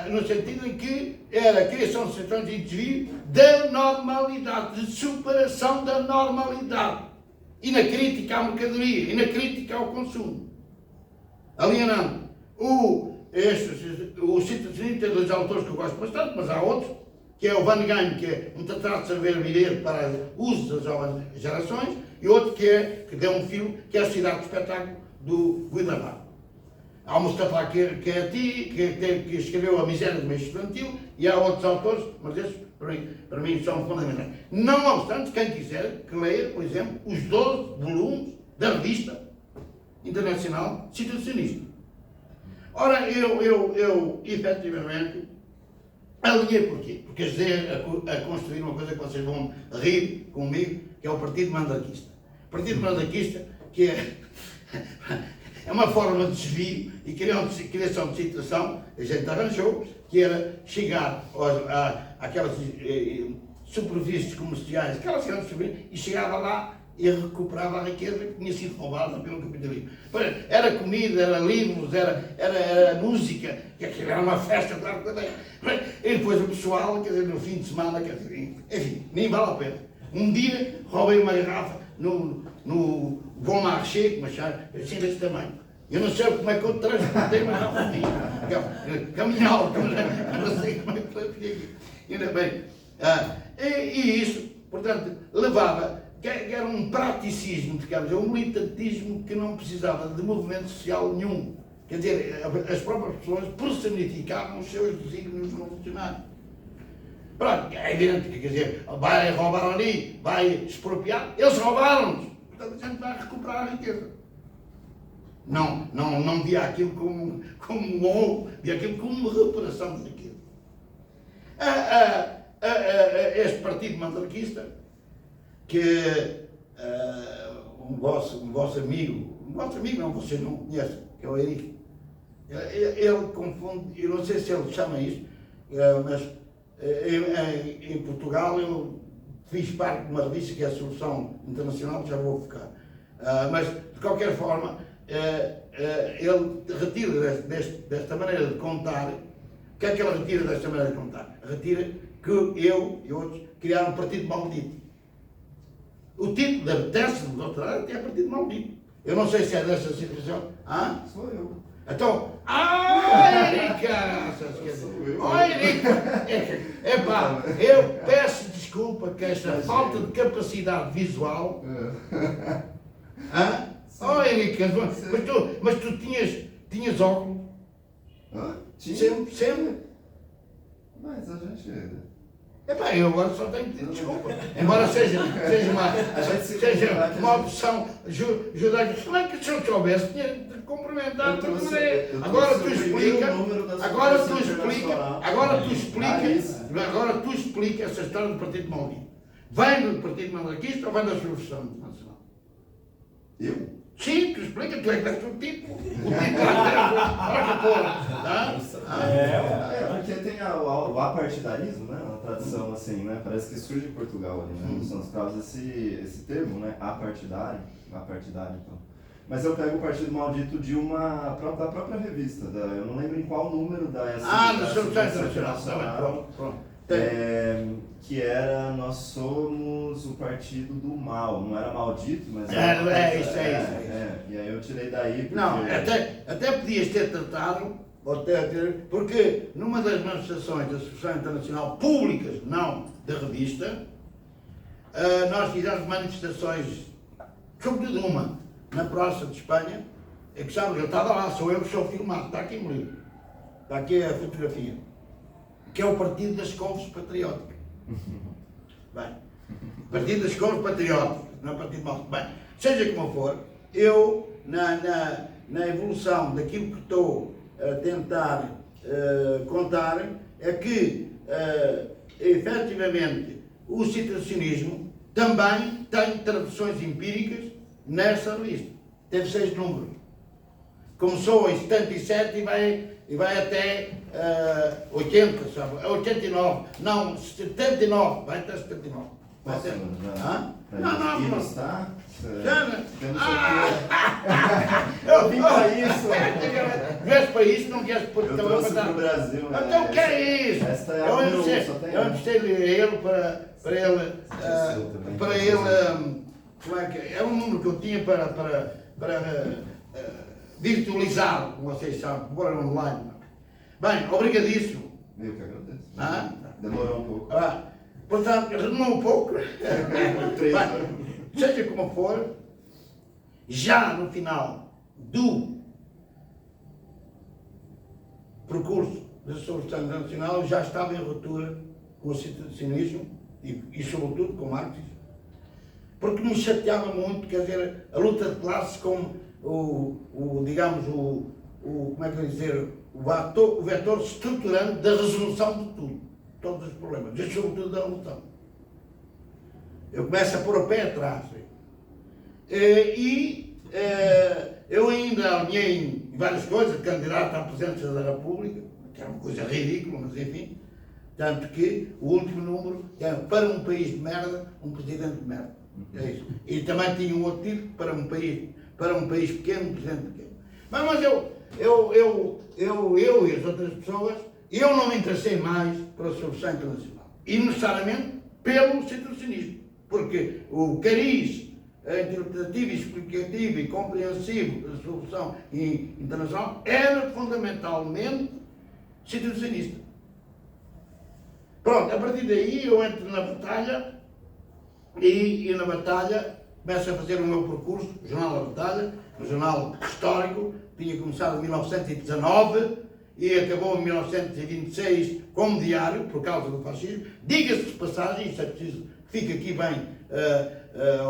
No sentido em que era a criação de situações e desvio da normalidade, de superação da normalidade. E na crítica à mercadoria, e na crítica ao consumo. Alienando. O sacrocionismo tem dois autores que eu gosto bastante, mas há outros, que é o Van Gagne, que é um tratado de saber viver para uso das jovens gerações, e outro que deu um filme, que é a Cidade do Espetáculo, do Guido Navarro. Há o Mustafa Keati, que escreveu A Miséria do Meio Estudantil, e há outros autores, mas esses, para mim são fundamentais. Não obstante, quem quiser, que leia, por exemplo, os 12 volumes da revista internacional Situacionista. Ora, eu efetivamente, alinhei porquê? Porque ajudei a construir uma coisa que vocês vão rir comigo, que é o Partido Mandarquista. O Partido Mandarquista, que é uma forma de desvio e criação de situação, a gente arranjou, que era chegar àquelas superfícies comerciais, aquelas grandes superfícies, e chegava lá e recuperava a riqueza que tinha sido roubada pelo capitalismo. Era comida, era livros, era música, que aquilo era uma festa, claro também. E depois o pessoal, quer dizer, no fim de semana, quer dizer, enfim, nem vale a pena. Um dia roubei uma garrafa no Bom Marché, mas assim desse tamanho. Eu não sei como é que eu transportei uma garrafa minha. Caminhava, eu não sei como é que foi aqui. Ainda bem. E isso, portanto, levava, que era um praticismo, digamos, um militantismo que não precisava de movimento social nenhum. Quer dizer, as próprias pessoas personificavam os seus desígnios revolucionários. Pronto, é evidente, quer dizer, vai roubar ali, vai expropriar, eles roubaram-nos. Portanto, a gente vai recuperar a riqueza. Não via aquilo como um roubo, via aquilo como uma recuperação de riqueza. Este partido mandarquista, que um vosso amigo não, vocês não conhecem, que é o Henrique, ele confunde, eu não sei se ele chama isso, mas em Portugal eu fiz parte de uma revista que é a Solução Internacional, já vou focar. Mas, de qualquer forma, ele retira desta maneira de contar. O que é que ele retira desta maneira de contar? Retira que eu e outros criaram um partido maldito. O título da tese do doutorado é Partido Maldito. Eu não sei se é dessa situação. Sou eu. Então, Erika! Epá, eu peço desculpa que esta falta de capacidade visual. Erika, mas tu tinhas óculos? Tinha? Sempre? Mas a gente. Epá, eu agora só tenho que pedir desculpa. Embora seja uma opção judaica. Como é que se eu soubesse, tinha de cumprimentar de outra maneira. Agora tu explica essa história do Partido Maldito. Vem do Partido Mandarquista ou vem da Solução Internacional? Eu? Sim, tu explica, tu é que deste o título. O título para que porra. Porque tem o apartidarismo, né? Uma tradição assim, né? Parece que surge em Portugal ali, né? São os casos esse termo, né? Apartidário, então. Mas eu pego o Partido Maldito da própria revista, eu não lembro em qual número da da Solução Internacional. Pronto. Que era Nós Somos o Partido do Mal, não era maldito, mas isso. E aí eu tirei daí porque... Não, até podias ter tratado, porque numa das manifestações da Associação Internacional públicas, não da revista, nós fizemos manifestações, sobretudo uma, na Praça de Espanha, que sabe, eu estava lá, sou eu que sou filmado, está aqui no livro, está aqui a fotografia, que é o Partido das Couves Patrióticas. Bem, Partido das Couves Patrióticas, não é Partido Mal. Bem, seja como for, eu, na evolução daquilo que estou a tentar contar, é que efetivamente, o situacionismo também tem traduções empíricas nessa revista. Teve 6 números. Começou em 77 e vai até 80, sabe? 89. Não, 79. Vai até 79. Vai Posso, até... já? Não. Está? Já, Temos aqui. Eu vim para isso. Vês para isso, não queres pôr Eu também trouxe para para o Brasil. Né? Então o que é isso? Esta é a número 1, só tem Eu emprestei-lhe a ele para ele. também. Para ele. Como é que é? É um número que eu tinha para virtualizá-lo, como vocês sabem, pôr online. Bem, obrigadíssimo. Eu que agradeço. Ah? Demorou um pouco. Portanto, renomou um pouco. 3 Bem, anos. seja como for, já no final do percurso da Solução Nacional já estava em ruptura com o situacionismo e sobretudo com o marxismo. Porque me chateava muito, quer dizer, a luta de classes com digamos, como é que eu ia dizer, o vetor estruturante da resolução de tudo, todos os problemas, e sobretudo da revolução. Eu começo a pôr o pé atrás. Eu ainda alinhei em várias coisas, candidato à presidência da República, que era uma coisa ridícula, mas enfim. Tanto que o último número é para um país de merda, um presidente de merda. É isso. E também tinha um outro título para um país pequeno, um presidente pequeno. Mas eu e as outras pessoas, eu não me interessei mais pela solução internacional. E necessariamente pelo situacionismo. Porque o cariz interpretativo, explicativo e compreensivo da solução internacional era fundamentalmente situacionista. Pronto, a partir daí eu entro na batalha e na batalha começo a fazer o meu percurso, o Jornal da Batalha, um jornal histórico, tinha começado em 1919 e acabou em 1926 como diário, por causa do fascismo. Diga-se de passagem, isso é preciso que fique aqui bem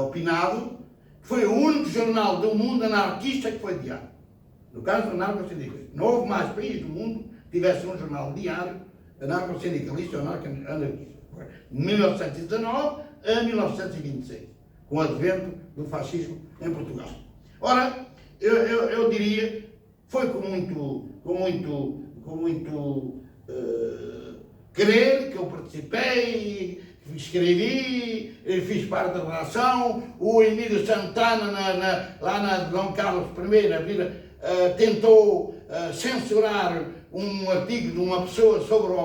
opinado, foi o único jornal do mundo anarquista que foi diário. No caso do anarco-sindicalista. Não houve mais país do mundo que tivesse um jornal diário anarco-sindicalista ou anarquista. De 1919 a 1926, com o advento do fascismo em Portugal. Ora, eu diria, foi com muito querer que eu participei, escrevi, fiz parte da redação. O Emílio Santana, lá na Dom Carlos I, na vida, tentou censurar um artigo de uma pessoa sobre o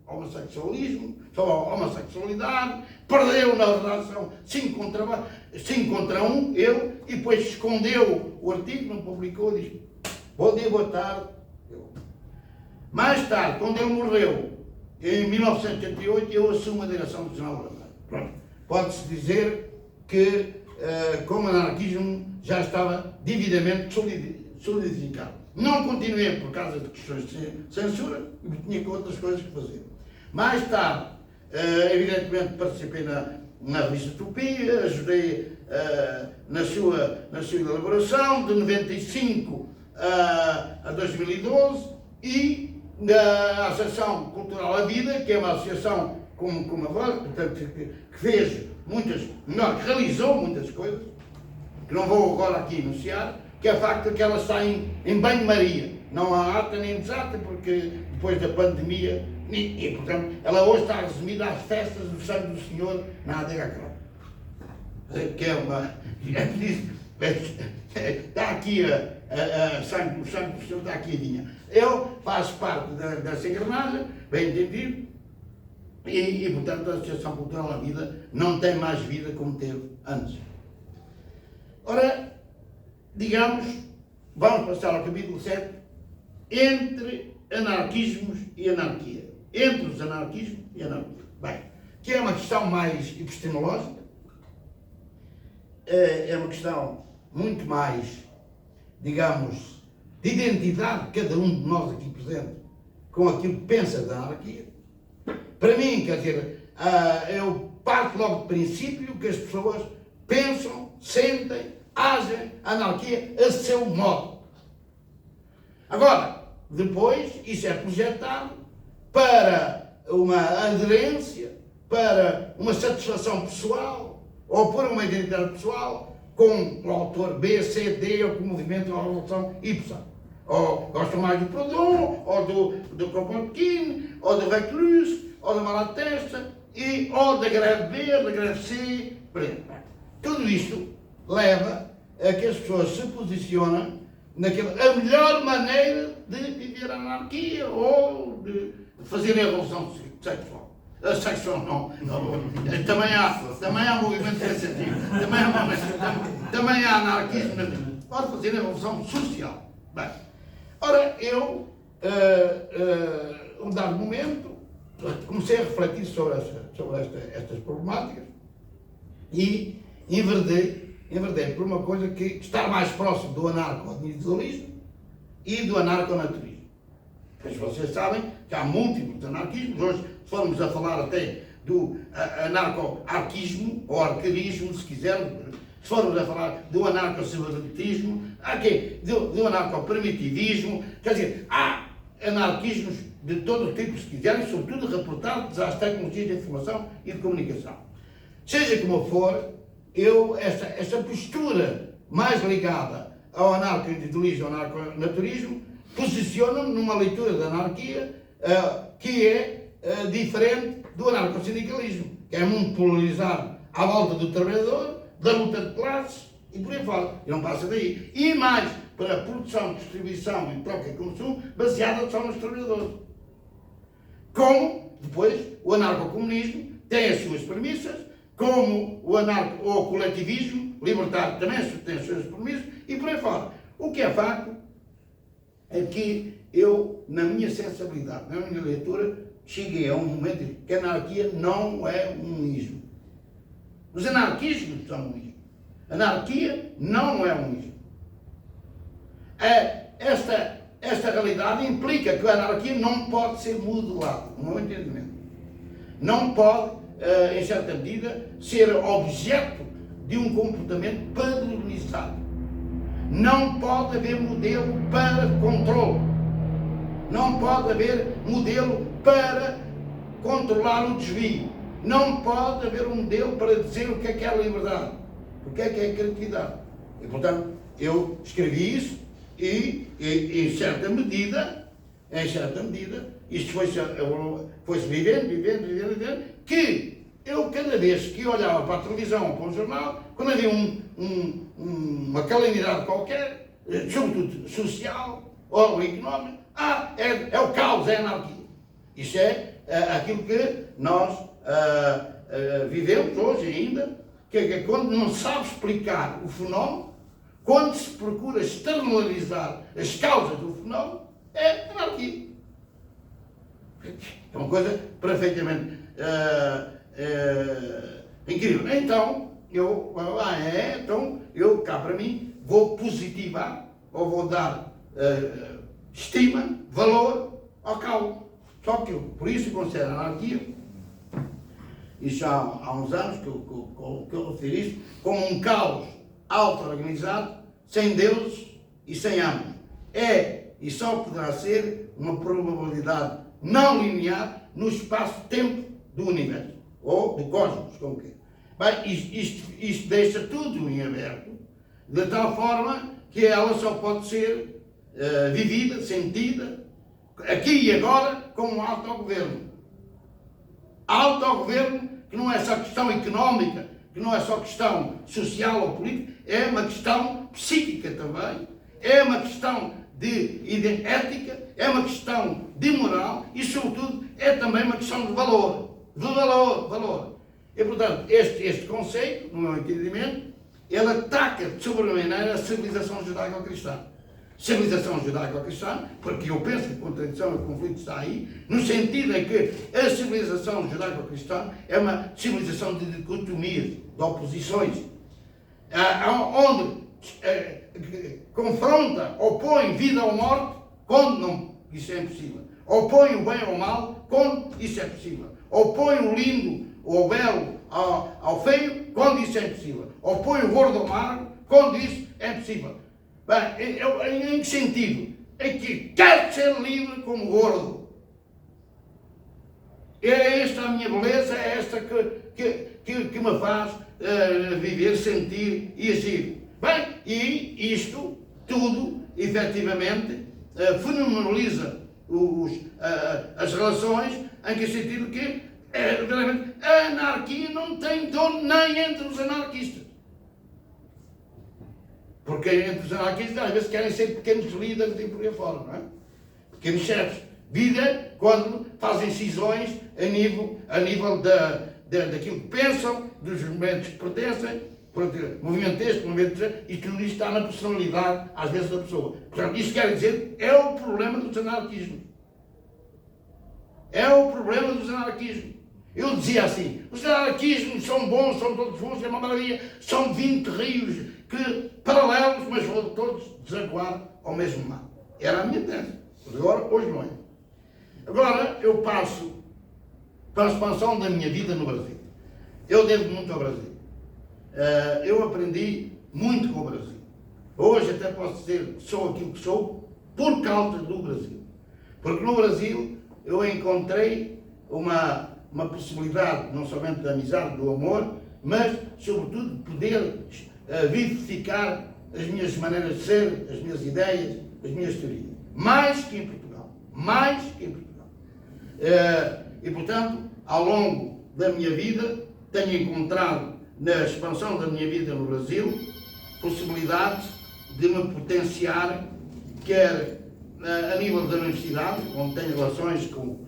homossexualismo, sobre a homossexualidade, perdeu na redação 5 contra 1, ele, e depois escondeu o artigo, não publicou, disse: bom dia, boa tarde. Mais tarde, quando ele morreu, em 1988, eu assumo a direção do Jornal da Batalha. Pronto. Pode-se dizer que, como anarquismo, já estava devidamente solidificado. Não continuei por causa de questões de censura, e tinha outras coisas que fazer. Mais tarde, evidentemente, participei na revista Utopia, ajudei na sua elaboração, de 95 a 2012, e da Associação Cultural A Vida, que é uma associação como agora, portanto, que fez muitas, não, que realizou muitas coisas, que não vou agora aqui enunciar, que é o facto de que ela está em banho-maria. Não há ata nem desata, porque depois da pandemia, e portanto, ela hoje está resumida às festas do Sangue do Senhor na Adega Cruz. Que é uma... Está aqui o Sangue do Senhor, está aqui a vinha. Eu faço parte dessa engrenagem, bem entendido, e portanto a Associação Cultural A Vida não tem mais vida como teve antes. Ora, digamos, vamos passar ao capítulo 7, entre anarquismos e anarquia. Entre os anarquismos e anarquia. Bem, que é uma questão mais epistemológica, é uma questão muito mais, digamos, de identidade de cada um de nós aqui presente com aquilo que pensa da anarquia. Para mim, quer dizer, eu parto logo do princípio que as pessoas pensam, sentem, agem a anarquia a seu modo. Agora, depois, isso é projetado para uma aderência, para uma satisfação pessoal, ou por uma identidade pessoal, com o autor B, C, D, ou com o movimento ou a revolução Y. Ou gostam mais do Proudhon, ou do Kropotkin, ou do Reclus, ou da Malatesta, ou da greve B, da greve C. Tudo isto leva a que as pessoas se posicionem a melhor maneira de viver a anarquia ou de fazer a revolução sexual. Sexual não. Também há movimento nesse sentido. Também há anarquismo. Pode fazer a revolução social. Bem, ora, eu, um dado momento, comecei a refletir sobre estas problemáticas e enverdei por uma coisa que está mais próximo do anarco-individualismo e do anarco-naturismo. Pois vocês sabem que há múltiplos anarquismos. Hoje formos a falar até do anarco-arquismo, ou arcarismo, se quisermos. Se formos a falar do anarco-silvatismo, do anarco-primitivismo, quer dizer, há anarquismos de todo tipo, se quiserem, sobretudo reportados às tecnologias de informação e de comunicação. Seja como for, esta postura mais ligada ao anarco-individualismo, ao anarco-naturismo, posiciona-me numa leitura da anarquia que é diferente do anarco-sindicalismo, que é muito polarizado à volta do trabalhador, da luta de classes e por aí fora. E não passa daí. E mais para a produção, distribuição e troca e consumo baseada só nos trabalhadores. Como, depois, o anarco-comunismo tem as suas premissas, como o coletivismo libertário também tem as suas premissas e por aí fora. O que é facto é que eu, na minha sensibilidade, na minha leitura, cheguei a um momento em que a anarquia não é um ismo. Os anarquismos são um ismo. A anarquia não é um ismo. Esta realidade implica que a anarquia não pode ser modelada, no meu entendimento. Não pode, em certa medida, ser objeto de um comportamento padronizado. Não pode haver modelo para controle. Não pode haver modelo para controlar o desvio. Não pode haver um modelo para dizer o que é a liberdade, o que é a criatividade. E, portanto, eu escrevi isso e em certa medida, isto foi-se vivendo, que eu, cada vez que olhava para a televisão ou para o jornal, quando havia uma calamidade qualquer, sobretudo social ou económica, é o caos, é a anarquia. Isso é aquilo que nós vivemos hoje ainda, que é quando não se sabe explicar o fenómeno, quando se procura externalizar as causas do fenómeno, é anarquia. É uma coisa perfeitamente incrível. Então, eu cá para mim, vou positivar, ou vou dar estima, valor ao caos. Só que eu, por isso, considero a anarquia, e já há uns anos que eu referi isto, como um caos auto-organizado, sem deuses e sem amos. É e só poderá ser uma probabilidade não linear no espaço-tempo do universo, ou do cosmos, como quer. Bem, isto deixa tudo em aberto, de tal forma que ela só pode ser vivida, sentida, aqui e agora, como um autogoverno. Autogoverno que não é só questão económica, que não é só questão social ou política, é uma questão psíquica também, é uma questão de ética, é uma questão de moral e, sobretudo, é também uma questão de valor. De valor. E, portanto, este conceito, no meu entendimento, ele ataca de sobremaneira a civilização judaico-cristã. Civilização judaico-cristã, porque eu penso que a contradição e o conflito está aí, no sentido em que a civilização judaico-cristã é uma civilização de dicotomias, de oposições, onde confronta, opõe vida ou morte, quando não, isso é impossível. Opõe o bem ao mal, quando isso é possível. Opõe o lindo ou belo ao feio, quando isso é impossível. Opõe o gordo ao magro, quando isso é possível. Bem, em que sentido? Em que quer ser livre como gordo. É esta a minha beleza, é esta que me faz viver, sentir e agir. Bem, e isto tudo, efetivamente, fenomenaliza as relações, em que sentido que verdadeiramente a anarquia não tem dono nem entre os anarquistas. Porque entre os anarquistas às vezes querem ser pequenos líderes e por aí fora, não é? Pequenos chefes. Vida quando fazem cisões a nível daquilo que pensam, dos movimentos que pertencem, movimento este, movimento este, e tudo isto está na personalidade, às vezes, da pessoa. Portanto, isto quer dizer, é o problema dos anarquismos. É o problema dos anarquismos. Eu dizia assim, os anarquismos são bons, são todos bons, é uma maravilha, são 20 rios paralelos, mas vão todos desaguar ao mesmo mar. Era a minha tese. Mas agora, hoje não é. Agora eu passo para a expansão da minha vida no Brasil. Eu devo muito ao Brasil. Eu aprendi muito com o Brasil. Hoje até posso dizer que sou aquilo que sou por causa do Brasil. Porque no Brasil eu encontrei uma possibilidade, não somente da amizade, do amor, mas sobretudo de poder vivificar as minhas maneiras de ser, as minhas ideias, as minhas teorias. Mais que em Portugal. Mais que em Portugal. E portanto, ao longo da minha vida, tenho encontrado na expansão da minha vida no Brasil possibilidades de me potenciar, quer a nível da universidade, onde tenho relações com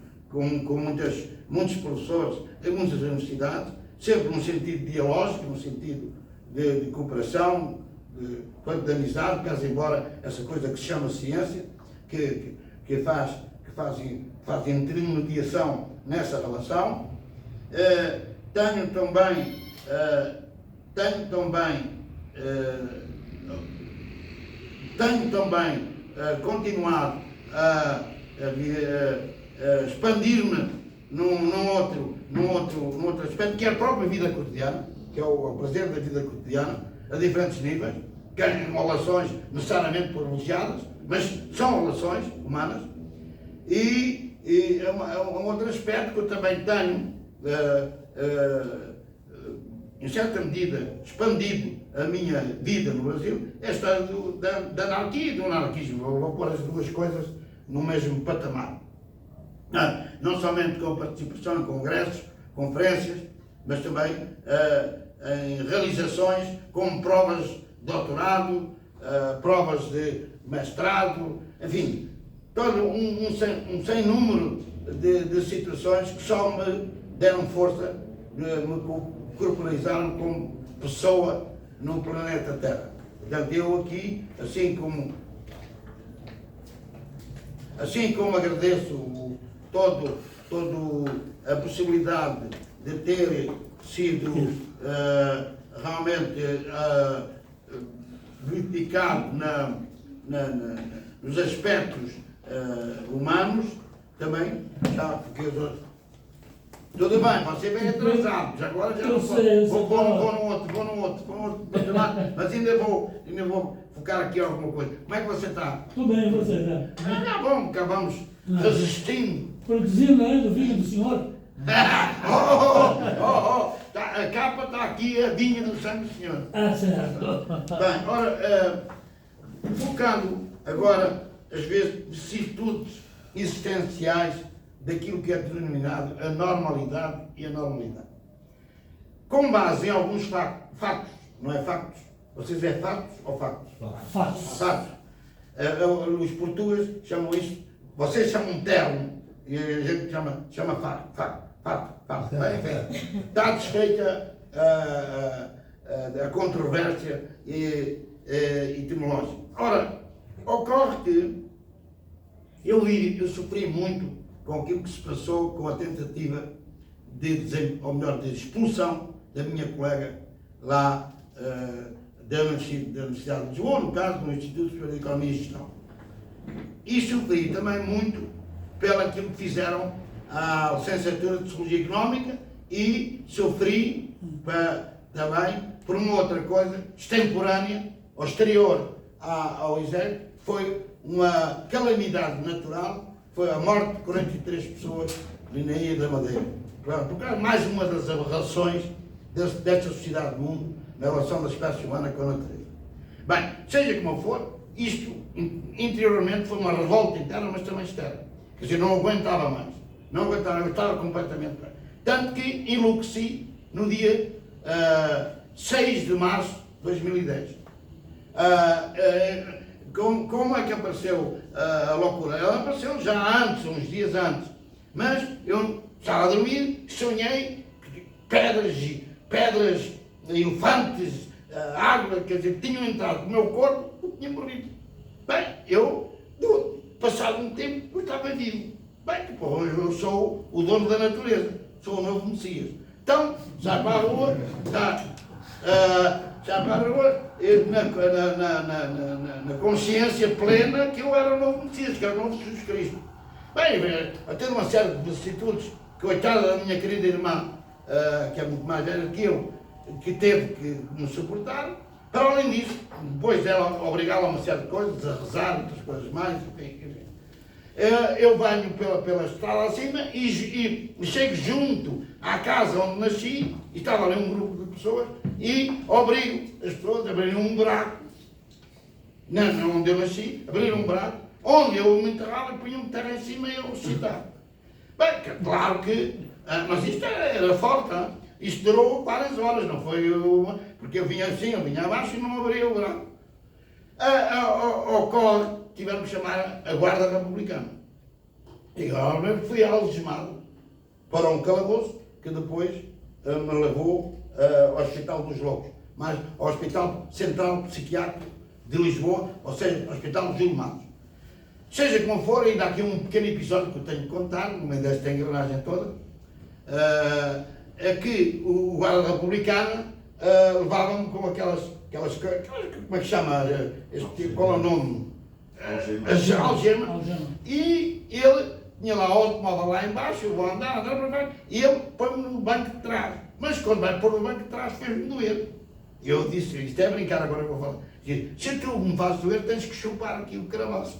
muitos professores em muitas universidades, sempre num sentido dialógico, num sentido de cooperação, de amizade, caso embora essa coisa que se chama ciência, que faz intermediação nessa relação. Tenho também continuado a expandir-me num outro aspecto, que é a própria vida cotidiana, que é o prazer da vida cotidiana, a diferentes níveis, que têm relações necessariamente privilegiadas, mas são relações humanas. E é um outro aspecto que eu também tenho, em certa medida, expandido a minha vida no Brasil, é a história da anarquia e do anarquismo. Eu vou pôr as duas coisas no mesmo patamar. Não somente com participação em congressos, conferências, mas também em realizações como provas de doutorado, provas de mestrado, enfim, todo um sem número de situações que só me deram força, me corporalizaram como pessoa no planeta Terra. Portanto, eu aqui, assim como agradeço toda a possibilidade de ter sido realmente verificado nos aspectos humanos, também, porque tudo bem, você vem atrasado, já agora já não posso. Vou no outro patamar, mas ainda vou focar aqui alguma coisa. Como é que você está? Tudo bem, você, né? Bom, acabamos resistindo. Produzindo ainda o vinho do senhor? A capa está aqui, a vinha do sangue do senhor. Ah, certo. Bem, ora, focando agora, às vezes, vicissitudes existenciais daquilo que é denominado a normalidade e a normalidade. Com base em alguns factos, não é factos? Vocês é factos ou factos? Fatos. Factos. Os portugueses chamam isto, vocês chamam termo, e a gente chama facto. Bem, está desfeita a controvérsia etimológica. Ora, ocorre que eu sofri muito com aquilo que se passou com a tentativa de expulsão da minha colega lá da Universidade de Lisboa, no caso do Instituto Superior de Economia e Gestão. E sofri também muito pelaquilo que fizeram à licenciatura de Sociologia Económica e sofri também por uma outra coisa extemporânea, ou exterior ao exército, foi uma calamidade natural, foi a morte de 43 pessoas Linaia da Madeira. Porque é mais uma das aberrações desta sociedade do mundo na relação da espécie humana com a natureza. Bem, seja como for, isto interiormente foi uma revolta interna, mas também externa. Quer dizer, não aguentava mais. Não aguentava, eu estava completamente bem. Tanto que enlouqueci no dia 6 de março de 2010. Como é que apareceu a loucura? Ela apareceu já antes, uns dias antes. Mas eu estava a dormir, sonhei que pedras, elefantes, água, quer dizer, tinham entrado no meu corpo e tinham morrido. Bem, passado um tempo, eu estava vivo. Bem, depois eu sou o dono da natureza, sou o novo Messias. Então, já para a rua, na consciência plena que eu era o novo Messias, que era o novo Jesus Cristo. Bem, a ter uma série de vicissitudes, coitada da minha querida irmã, que é muito mais velha que eu, que teve que me suportar. Para além disso, depois dela obrigá-la a uma série de coisas, a rezar, outras coisas mais, enfim. Eu venho pela estrada acima e chego junto à casa onde nasci, e estava ali um grupo de pessoas, e obrigo as pessoas a abrir um buraco, não onde eu nasci, abrir um buraco, onde eu me enterrava e punha-me terra em cima e eu ressuscitava. Bem, claro que, mas isto era forte, hein? Isto durou várias horas, não foi uma, porque eu vinha assim, eu vinha abaixo e não abria o buraco. Ocorre, tiveram que chamar a Guarda Republicana. E eu fui algemado para um calabouço que depois me levou ao Hospital dos Lobos, mas ao Hospital Central Psiquiátrico de Lisboa, ou seja, Hospital dos Ilmados. Seja como for, ainda há aqui um pequeno episódio que eu tenho que contar, no meio desta engrenagem toda, é que o Guarda Republicana levava-me com aquelas, como é que chama, qual é o nome? Algema. E ele tinha lá o automóvel lá embaixo, eu vou andar para baixo, e ele põe-me no banco de trás. Mas quando vai pôr no banco de trás, fez-me doer. E eu disse, isto é brincar agora que eu vou falar. Se tu me fazes doer, tens que chupar aqui o cravaço.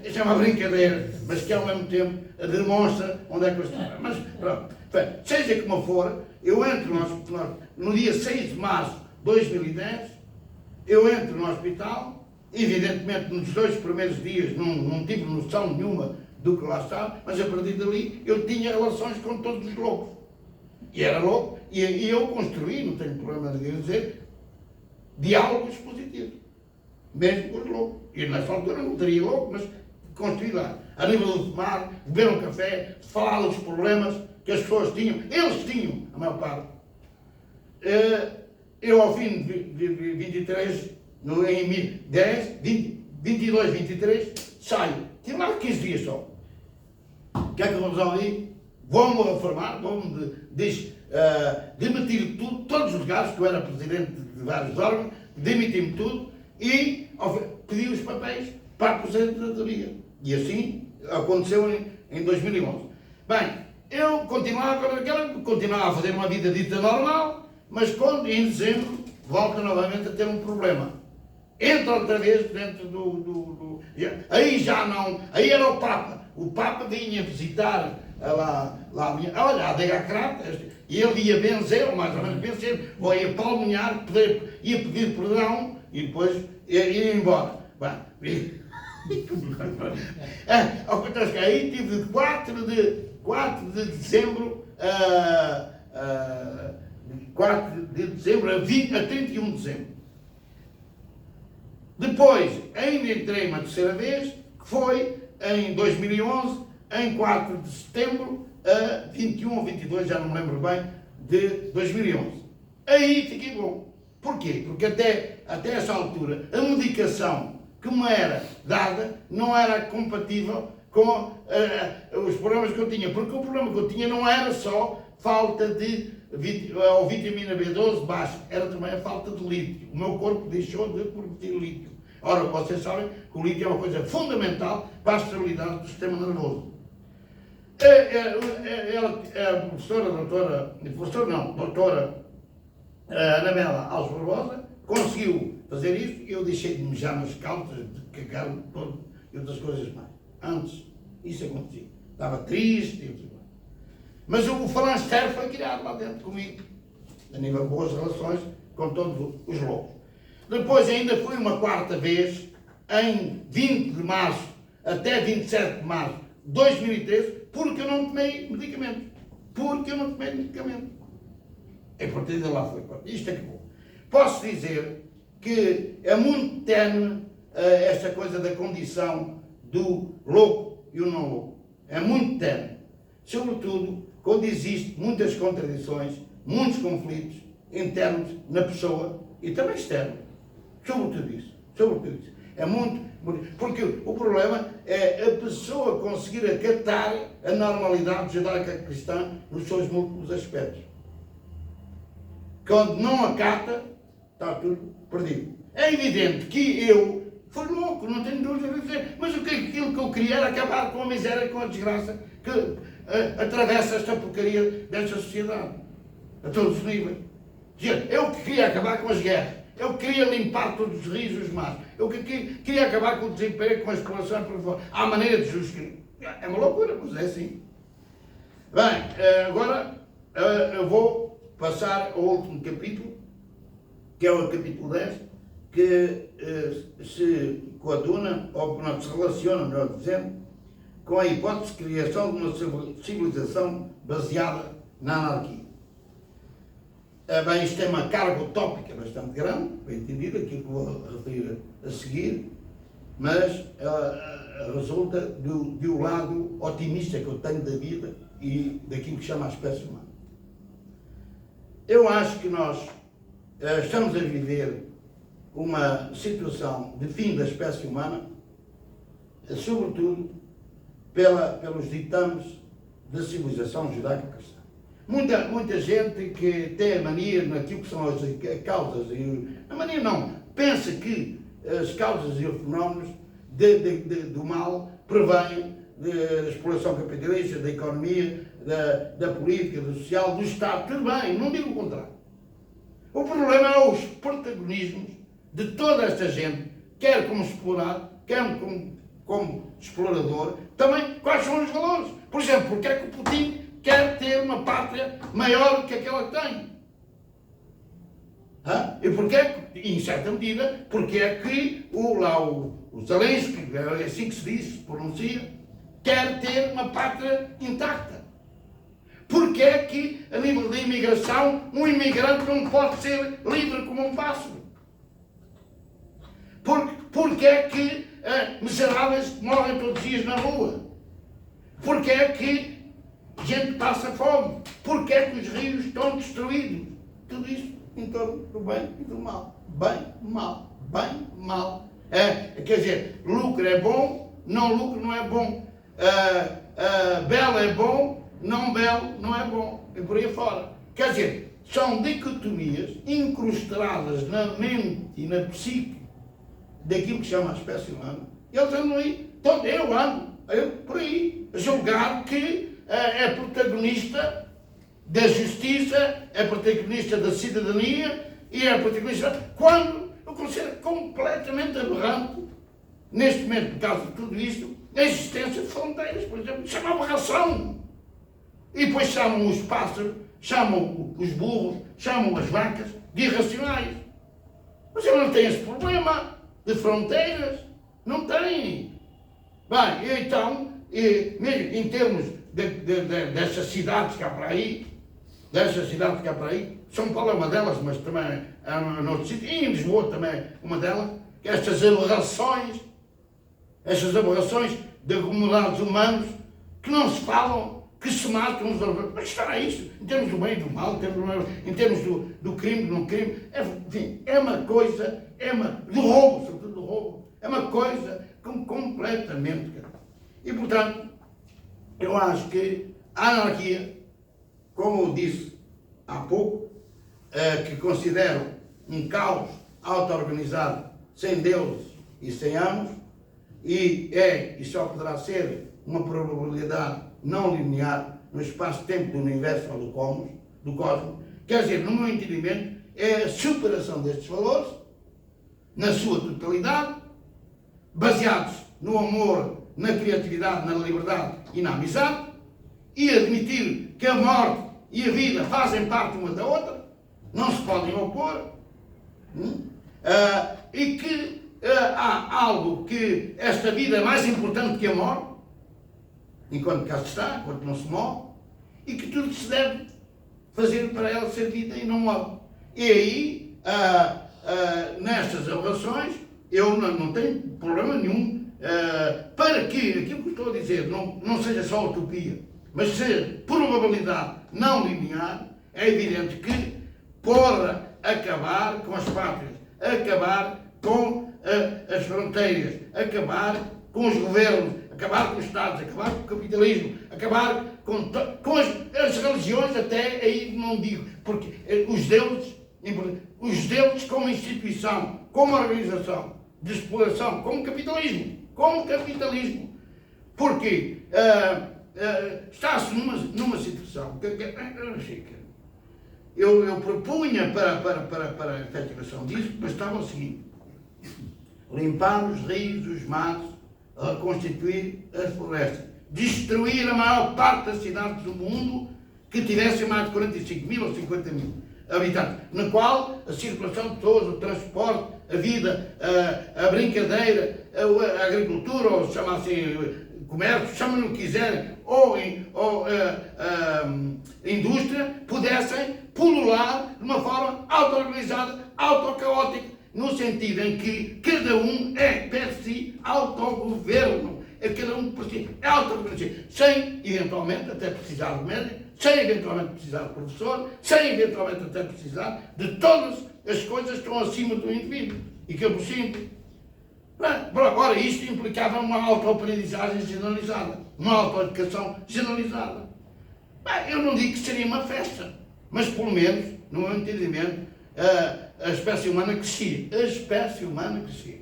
Isto é uma brincadeira, mas que ao mesmo tempo demonstra onde é que eu estou. Mas pronto, seja como for, eu entro no dia 6 de março de 2010, eu entro no hospital, evidentemente nos 2 primeiros dias não tive noção nenhuma do que lá estava, mas a partir dali eu tinha relações com todos os loucos. E era louco, e eu construí, não tenho problema de dizer, diálogos positivos, mesmo com os loucos. E nessa altura não teria louco, mas construí lá. A nível de fumar, beber um café, falar dos problemas que as pessoas tinham, eles tinham, a maior parte. Eu ao fim de 23, em 10, 20, 22, 23, saio. Tive lá 15 dias só. O que é que eu resolvi? Vou-me reformar, vou-me demitir tudo, todos os lugares, que eu era presidente de vários órgãos, demiti-me tudo e pedi os papéis para a aposentadoria. E assim aconteceu em 2011. Bem, eu continuava a fazer uma vida dita normal, mas quando em dezembro volto novamente a ter um problema. Entro outra vez dentro aí já não, aí era o Papa. O Papa vinha visitar a adega Crata, e ele ia benzer, ou mais ou menos benzer, ou ia palminhar, ia pedir perdão e depois ia embora. Bem, acontece que aí tive de 4 de dezembro a 31 de dezembro. Depois, ainda entrei uma terceira vez, que foi em 2011, em 4 de setembro a 21 ou 22, já não me lembro bem, de 2011. Aí fiquei bom. Porquê? Porque até essa altura a medicação que me era dada não era compatível com os problemas que eu tinha. Porque o problema que eu tinha não era só falta de vitamina B12 baixa, era também a falta de lítio. O meu corpo deixou de produzir lítio. Ora, vocês sabem que o lítio é uma coisa fundamental para a estabilidade do sistema nervoso. A doutora Anabela Alves Barbosa conseguiu fazer isso e eu deixei de mejar nas calças, de cagar todo e outras coisas mais. Antes, isso acontecia. estava triste. Mas o falansteiro foi criado lá dentro comigo, a nível de boas relações com todos os loucos. Depois ainda fui uma quarta vez, em 20 de março até 27 de março de 2013, porque eu não tomei medicamentos. E a partir de lá foi. Isto acabou. Posso dizer que é muito tenue esta coisa da condição do louco e o não louco. É muito tenue. Sobretudo quando existem muitas contradições, muitos conflitos internos na pessoa e também externos. Sobretudo isso. É muito. Porque o problema é a pessoa conseguir acatar a normalidade judaica cristã nos seus múltiplos aspectos. Quando não acata, está tudo perdido. É evidente que eu fui louco, não tenho dúvida de dizer, mas aquilo que eu queria era acabar com a miséria e com a desgraça que atravessa esta porcaria desta sociedade, a todos os níveis. Eu queria acabar com as guerras. Eu queria limpar todos os rios e os mares. Eu queria acabar com o desemprego, com a exploração por fora. Há maneira de justificar. É uma loucura, mas é assim. Bem, agora eu vou passar ao último capítulo, que é o capítulo 10, que se coaduna, ou não se relaciona, melhor dizendo, com a hipótese de criação de uma civilização baseada na anarquia. Bem, isto tem uma carga utópica bastante grande, bem entendido, aquilo que vou referir a seguir, mas resulta do lado otimista que eu tenho da vida e daquilo que chama a espécie humana. Eu acho que nós estamos a viver uma situação de fim da espécie humana, sobretudo pelos ditames da civilização judaico-cristã. Muita gente que tem a mania naquilo que são as causas, a mania não, pensa que as causas e os fenómenos do mal provêm da exploração capitalista, da economia, da política, do social, do Estado, tudo bem, não digo o contrário. O problema é os protagonismos de toda esta gente, quer como explorado, quer como explorador, também quais são os valores. Por exemplo, porque é que o Putin quer ter uma pátria maior do que aquela que tem? E porque é que, em certa medida, porque é que o Zelensky, é assim que se diz, se pronuncia, quer ter uma pátria intacta? Porque é que, a nível de imigração, um imigrante não pode ser livre como um pássaro? Porque é que miseráveis morrem todos os dias na rua? Porque é que gente passa fome? Porque é que os rios estão destruídos? Tudo isto em torno do bem e do mal. Bem, mal. Quer dizer, lucro é bom, não lucro não é bom. Belo é bom, não belo não é bom. E por aí fora. Quer dizer, são dicotomias incrustadas na mente e na psique daquilo que chama a espécie humana. E eles andam aí, eu ando por aí, a julgar que é protagonista da justiça, é protagonista da cidadania e é protagonista quando eu considero completamente aberrante, neste momento, por causa de tudo isto, a existência de fronteiras, por exemplo, chama aberração. E depois chamam os pássaros, chamam os burros, chamam as vacas de irracionais. Mas eu não tenho esse problema de fronteiras, não tem. Bem, então, mesmo em termos dessas cidades que há para aí, São Paulo é uma delas, mas também é noutro sítio, e em Lisboa também é uma delas, que estas aberrações de comunidades humanos que não se falam, que se matam uns aos outros. Mas espera isso, em termos do bem e do mal, em termos do crime e do não crime, enfim, é uma coisa, do roubo, sobretudo do roubo, é uma coisa completamente. E portanto, eu acho que a anarquia, como eu disse há pouco, que considero um caos auto-organizado, sem Deus e sem amos, e só poderá ser uma probabilidade não linear no espaço-tempo do universo ou do cosmos, quer dizer, no meu entendimento, é a superação destes valores, na sua totalidade, baseados no amor na criatividade, na liberdade e na amizade, e admitir que a morte e a vida fazem parte uma da outra, não se podem opor, e que há algo que esta vida é mais importante que a morte, enquanto cá se está, enquanto não se morre, e que tudo se deve fazer para ela ser vida e não morre. E aí, nestas relações, eu não tenho problema nenhum para que aquilo que estou a dizer não seja só utopia, mas seja probabilidade não linear. É evidente que porra acabar com as pátrias, acabar com as fronteiras, acabar com os governos, acabar com os Estados, acabar com o capitalismo, acabar com as religiões, até aí não digo, porque os deuses como instituição, como organização de exploração, como capitalismo, porque está-se numa situação que eu propunha para a efetivação disso, mas estava o seguinte: limpar os rios, os mares, reconstituir as florestas, destruir a maior parte das cidades do mundo que tivessem mais de 45 mil ou 50 mil habitantes, na qual a circulação de pessoas, o transporte, a vida, a brincadeira, a agricultura, ou chama-se comércio, chamem-no o que quiserem, ou indústria, pudessem pulular de uma forma auto-organizada, auto-caótica, no sentido em que cada um é, per si, autogoverno. É cada um por si, é autogoverno, sem, eventualmente, até precisar de médico, sem, eventualmente, precisar de professor, sem, eventualmente, até precisar de todas as coisas que estão acima do indivíduo e que eu sinto. Agora, isto implicava uma autoaprendizagem generalizada, uma autoeducação generalizada. Eu não digo que seria uma festa, mas, pelo menos, no meu entendimento, a espécie humana crescia. A espécie humana crescia.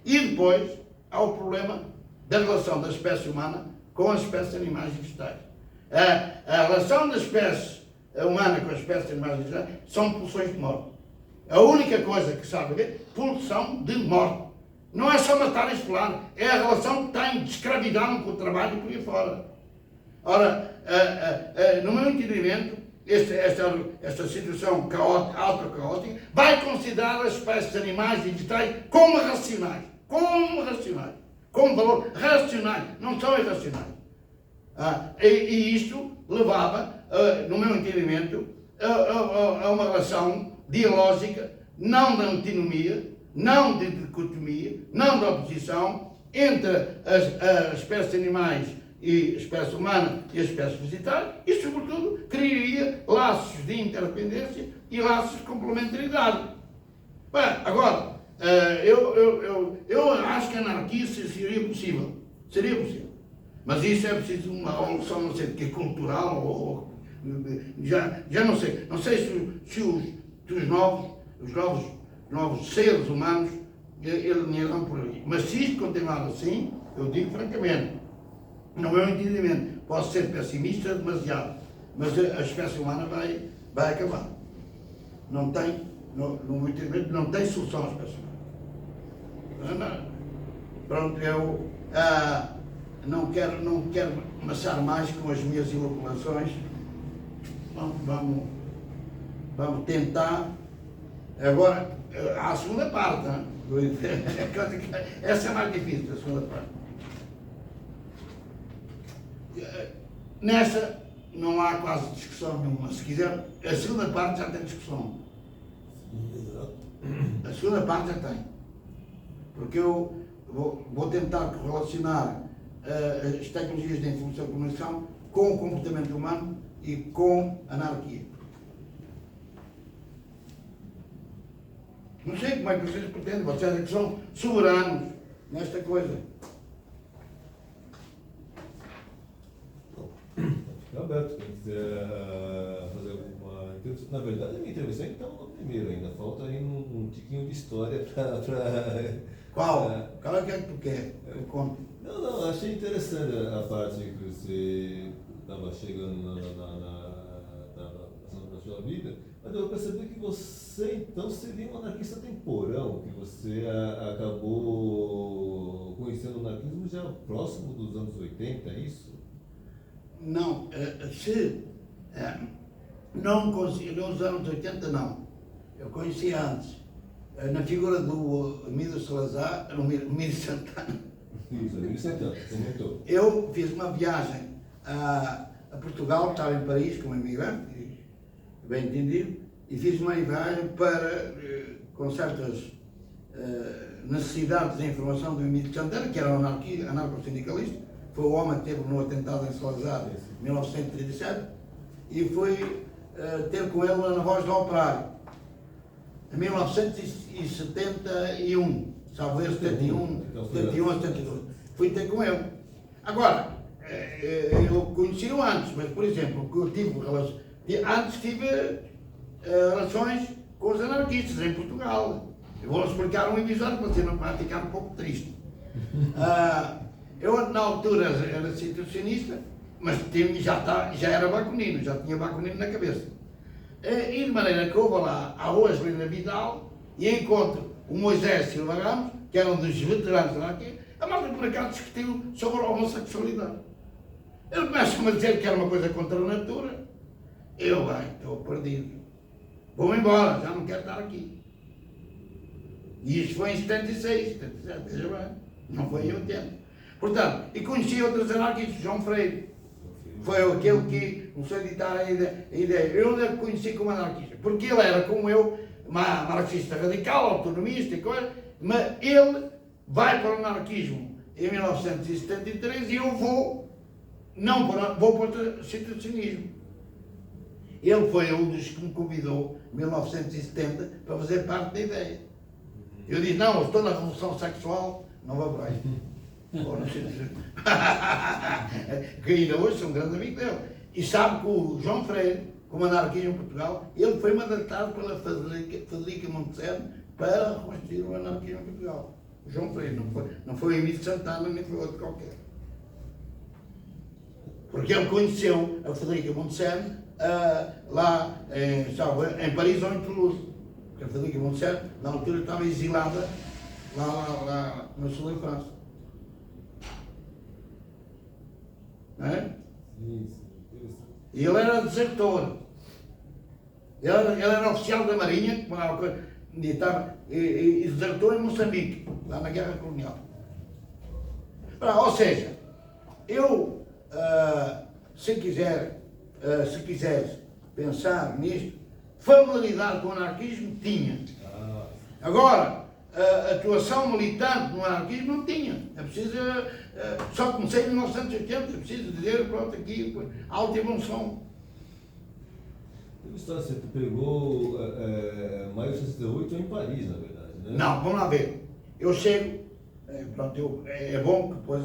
E depois há o problema da relação da espécie humana com as espécies animais e vegetais. A relação da espécie humana com as espécies animais e vegetais são pulsões de morte. A única coisa que sabe ver, pulsão de morte. Não é só matar e esfolar, é a relação que tem de escravidão com o trabalho e por aí fora. Ora, no meu entendimento, esta situação autocaótica vai considerar as espécies animais e vegetais como racionais, como valor racionais, não são irracionais. E isto levava, no meu entendimento, a uma relação dialógica, não de antinomia, não de dicotomia, não de oposição entre as espécies animais e a espécie humana e a espécie vegetal, e sobretudo criaria laços de interdependência e laços de complementaridade. Bem, agora, eu acho que a anarquia seria possível, mas isso é preciso uma evolução, não sei de que, cultural, ou já não sei se os novos seres humanos alinharão por aí. Mas se isto continuar assim, eu digo francamente, no meu entendimento, posso ser pessimista demasiado, mas a espécie humana vai acabar. Não tem, no meu entendimento, não tem solução à espécie humana. Pronto, eu não quero amassar mais com as minhas elucubrações. Vamos tentar. Agora, a segunda parte, né? Essa é mais difícil, a segunda parte. Nessa não há quase discussão nenhuma. Se quiser, a segunda parte já tem discussão. A segunda parte já tem. Porque eu vou tentar relacionar as tecnologias de informação e comunicação com o comportamento humano e com a anarquia. Não sei como é que vocês pretendem, vocês é que são soberanos nesta coisa. Fica aberto, quem quiser fazer alguma intervenção. Na verdade, a minha intervenção é que está no primeiro ainda. Falta aí um tiquinho de história para. Qual? Qual é que tu quer? Eu conto. Não, achei interessante a parte que você estava chegando na sua vida. Mas eu percebi que você, então, seria um anarquista temporão, que você acabou conhecendo o anarquismo já próximo dos anos 80, é isso? Não, não conheci, nos anos 80 não. Eu conheci antes, na figura do Emílio Salazar, no Emílio Santana. Isso, Emílio Santana, comentou. Eu fiz uma viagem a Portugal, estava em Paris como imigrante, bem entendido, e fiz uma viagem para, com certas necessidades de informação do Emílio Santana, que era um anarco-sindicalista, foi o homem que esteve no atentado em Salazar em 1937, e fui ter com ele na Voz do Operário, em 1971, salvo eu, 71, 72. Fui ter com ele. Agora, eu conheci-o antes, mas, por exemplo, eu antes tive relações com os anarquistas em Portugal. Eu vou explicar um episódio para você não vai ficar um pouco triste. Eu, na altura, era situacionista, mas já era baconino, já tinha baconino na cabeça. E de maneira que eu vou lá à Rua Celina Vidal e encontro o Moisés Silva Ramos, que era um dos veteranos lá aqui, a malta por acaso discutiu sobre a homossexualidade. Ele começa-me a dizer que era uma coisa contra a natura. Eu, bem, estou perdido. Vou embora, já não quero estar aqui. E isto foi em 76, 77, veja bem, não foi em 80. Portanto, e conheci outros anarquistas, João Freire. Foi aquele que começou a editar a ideia. Eu não o conheci como anarquista, porque ele era, como eu, marxista radical, autonomista e coisa, mas ele vai para o anarquismo em 1973 e eu vou para o situacionismo. Ele foi um dos que me convidou, em 1970, para fazer parte da ideia. Eu disse, não, eu estou na revolução sexual, não vou para aí. Ou não sei dizer. Que ainda hoje sou um grande amigo dele. E sabe que o João Freire, como anarquista em Portugal, ele foi mandatado pela Federica Monteserre para reconstruir o anarquismo em Portugal. O João Freire, não foi o Emílio Santana, nem foi outro qualquer. Porque ele conheceu a Federica Monteserre lá em Paris ou em Toulouse. Porque a Federica Monteserre, na altura, estava exilada lá no sul da França. Não é? E ele era desertor. Ele era oficial da Marinha, e desertou em Moçambique, lá na Guerra Colonial. Ou seja, eu, se quiseres pensar nisto, familiaridade com o anarquismo tinha. Agora, a atuação militante no anarquismo não tinha. É preciso, só comecei em 1980, é preciso dizer, pronto, aqui, alta evolução. Você pegou maio de 68 em Paris, na verdade, né? Não, vamos lá ver. Eu chego, pronto, é bom que depois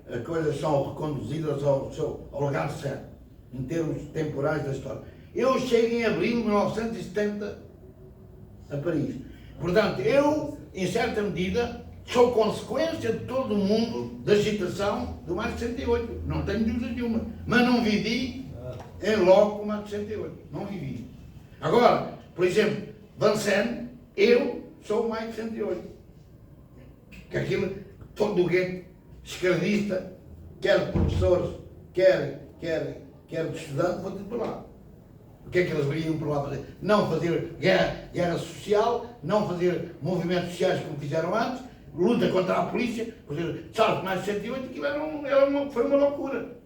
as coisas são reconduzidas ao lugar certo, em termos temporais da história. Eu chego em abril de 1970 a Paris. Portanto, eu, em certa medida, sou consequência de todo o mundo da agitação do Maio de 68. Não tenho dúvida nenhuma. Mas não vivi em loco o Maio de 68. Não vivi. Agora, por exemplo, Vincennes, eu sou o Maio de 68. Que aquilo, todo o gueto esquerdista, quer de professores, quer de estudantes, vou ter para lá. O que é que eles viriam para lá fazer? Não fazer guerra social, não fazer movimentos sociais como fizeram antes, luta contra a polícia, sabe, mais de 108, aquilo foi uma loucura.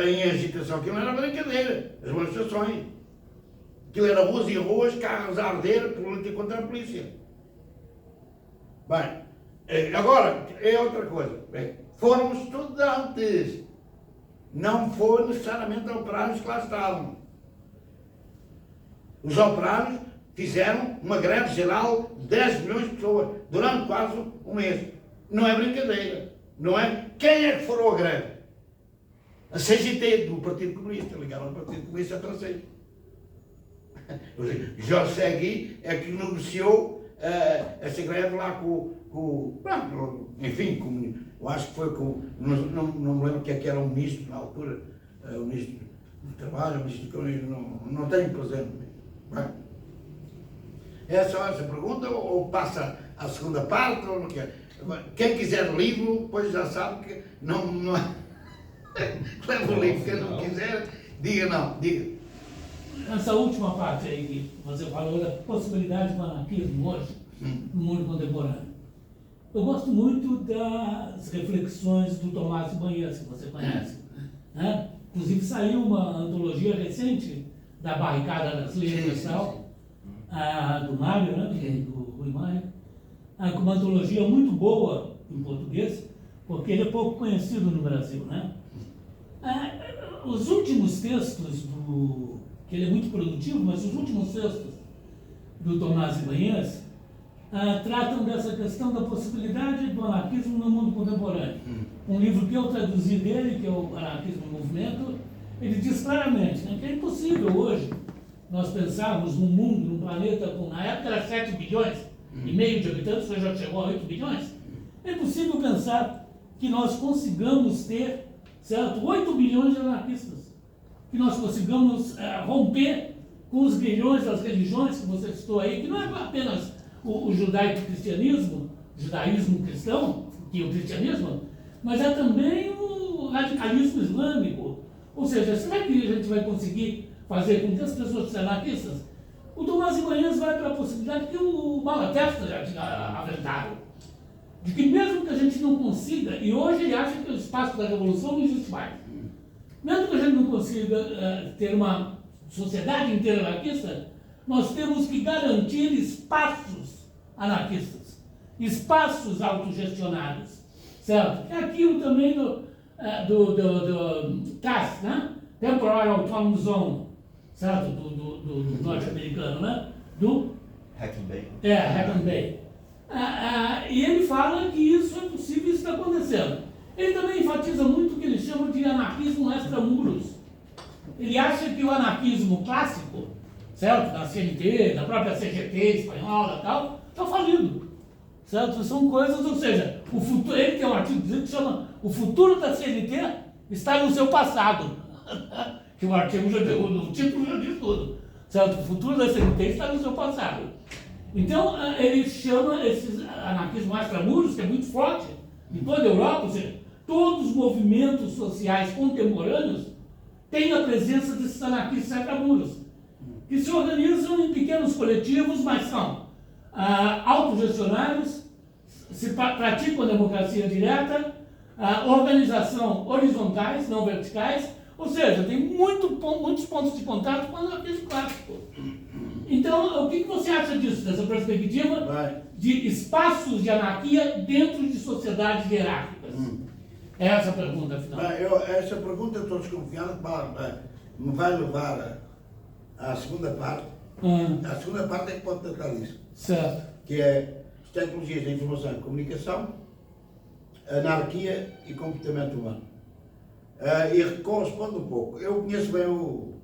Em agitação, aquilo não era brincadeira, as manifestações. Aquilo era ruas e ruas, carros a arder por luta contra a polícia. Bem, agora, é outra coisa. Bem, foram estudantes. Não foi necessariamente operários que lá estavam. Os operários fizeram uma greve geral de 10 milhões de pessoas durante quase um mês. Não é brincadeira. Não é? Quem é que foram à greve? A CGT do Partido Comunista, ligaram ao Partido Comunista francês. Jorge Segui é que negociou essa greve lá enfim, eu acho que foi com, não me lembro que era um ministro na altura, o ministro no trabalho, mas não tenho presente. Bem, é só essa pergunta ou passa à segunda parte? Ou não quer? Quem quiser livro, pois já sabe que não é. Leva o livro, quem não quiser, diga não, diga. Essa última parte aí que você falou da possibilidade do anarquismo hoje, no mundo contemporâneo. Eu gosto muito das reflexões do Tomás de Banhas, que você conhece. Né? Inclusive saiu uma antologia recente da Barricada das Letras, tal, do Mário, né? Do Rui Mário, com uma antologia muito boa em português, porque ele é pouco conhecido no Brasil. Né? Os últimos textos que ele é muito produtivo, mas os últimos textos do Tomás de Banhas tratam dessa questão da possibilidade do anarquismo no mundo contemporâneo. Um livro que eu traduzi dele, que é o Anarquismo em Movimento, ele diz claramente, né, que é impossível hoje nós pensarmos num mundo, num planeta com, na época era 7 bilhões e meio de habitantes, hoje já chegou a 8 bilhões, é impossível pensar que nós consigamos ter, certo, 8 bilhões de anarquistas, que nós consigamos romper com os grilhões das religiões que você citou aí, que não é apenas o judaico-cristianismo, o judaísmo cristão, que é o cristianismo, mas é também o radicalismo islâmico. Ou seja, será que a gente vai conseguir fazer com que as pessoas sejam anarquistas? O Tomás de Banhas vai para a possibilidade que o Malatesta já tinha aventado, de que mesmo que a gente não consiga, e hoje ele acha que o espaço da revolução não existe mais, mesmo que a gente não consiga ter uma sociedade inteira anarquista, nós temos que garantir espaços anarquistas, espaços autogestionados, certo? É aquilo também do TAS, né? Temporary Autonomous Zone, certo? Do norte-americano, né? Hacking Bay. Hacking Bay. E ele fala que isso é possível, isso está acontecendo. Ele também enfatiza muito o que ele chama de anarquismo extramuros. Ele acha que o anarquismo clássico, certo? Da CNT, da própria CGT espanhola e tal, está falido. Certo? São coisas, ou seja, o futuro, ele tem um artigo que chama O Futuro da CNT está no seu passado. Que o artigo o título já diz tudo. Certo? O futuro da CNT está no seu passado. Então, ele chama esses anarquismo extramuros, que é muito forte, em toda a Europa, ou seja, todos os movimentos sociais contemporâneos têm a presença desses anarquistas extramuros, que se organizam em pequenos coletivos, mas são autogestionários, se praticam a democracia direta, organização horizontais, não verticais, ou seja, tem muitos pontos de contato com o anarquismo clássico. Então, o que você acha disso, dessa perspectiva de espaços de anarquia dentro de sociedades hierárquicas? É essa a pergunta, afinal. Essa pergunta eu estou desconfiado que me vai levar à segunda parte. A segunda parte é que pode tratar disso. Certo. Que é as tecnologias da informação e comunicação, anarquia e comportamento humano. E corresponde um pouco. Eu conheço bem o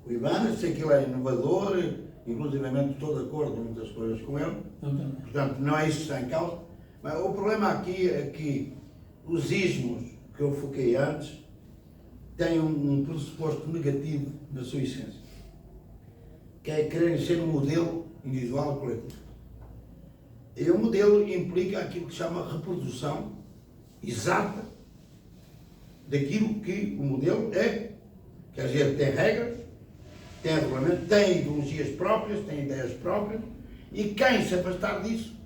Ibanez, sei que ele é inovador, inclusivamente estou de acordo com muitas coisas com ele. Portanto, não é isso que está em causa. Mas o problema aqui é que os ismos que eu foquei antes têm um pressuposto negativo na sua essência, que é quererem ser um modelo individual e coletivo. E o modelo implica aquilo que se chama reprodução exata daquilo que o modelo é. Quer dizer, tem regras, tem regulamento, tem ideologias próprias, tem ideias próprias, e quem se afastar disso,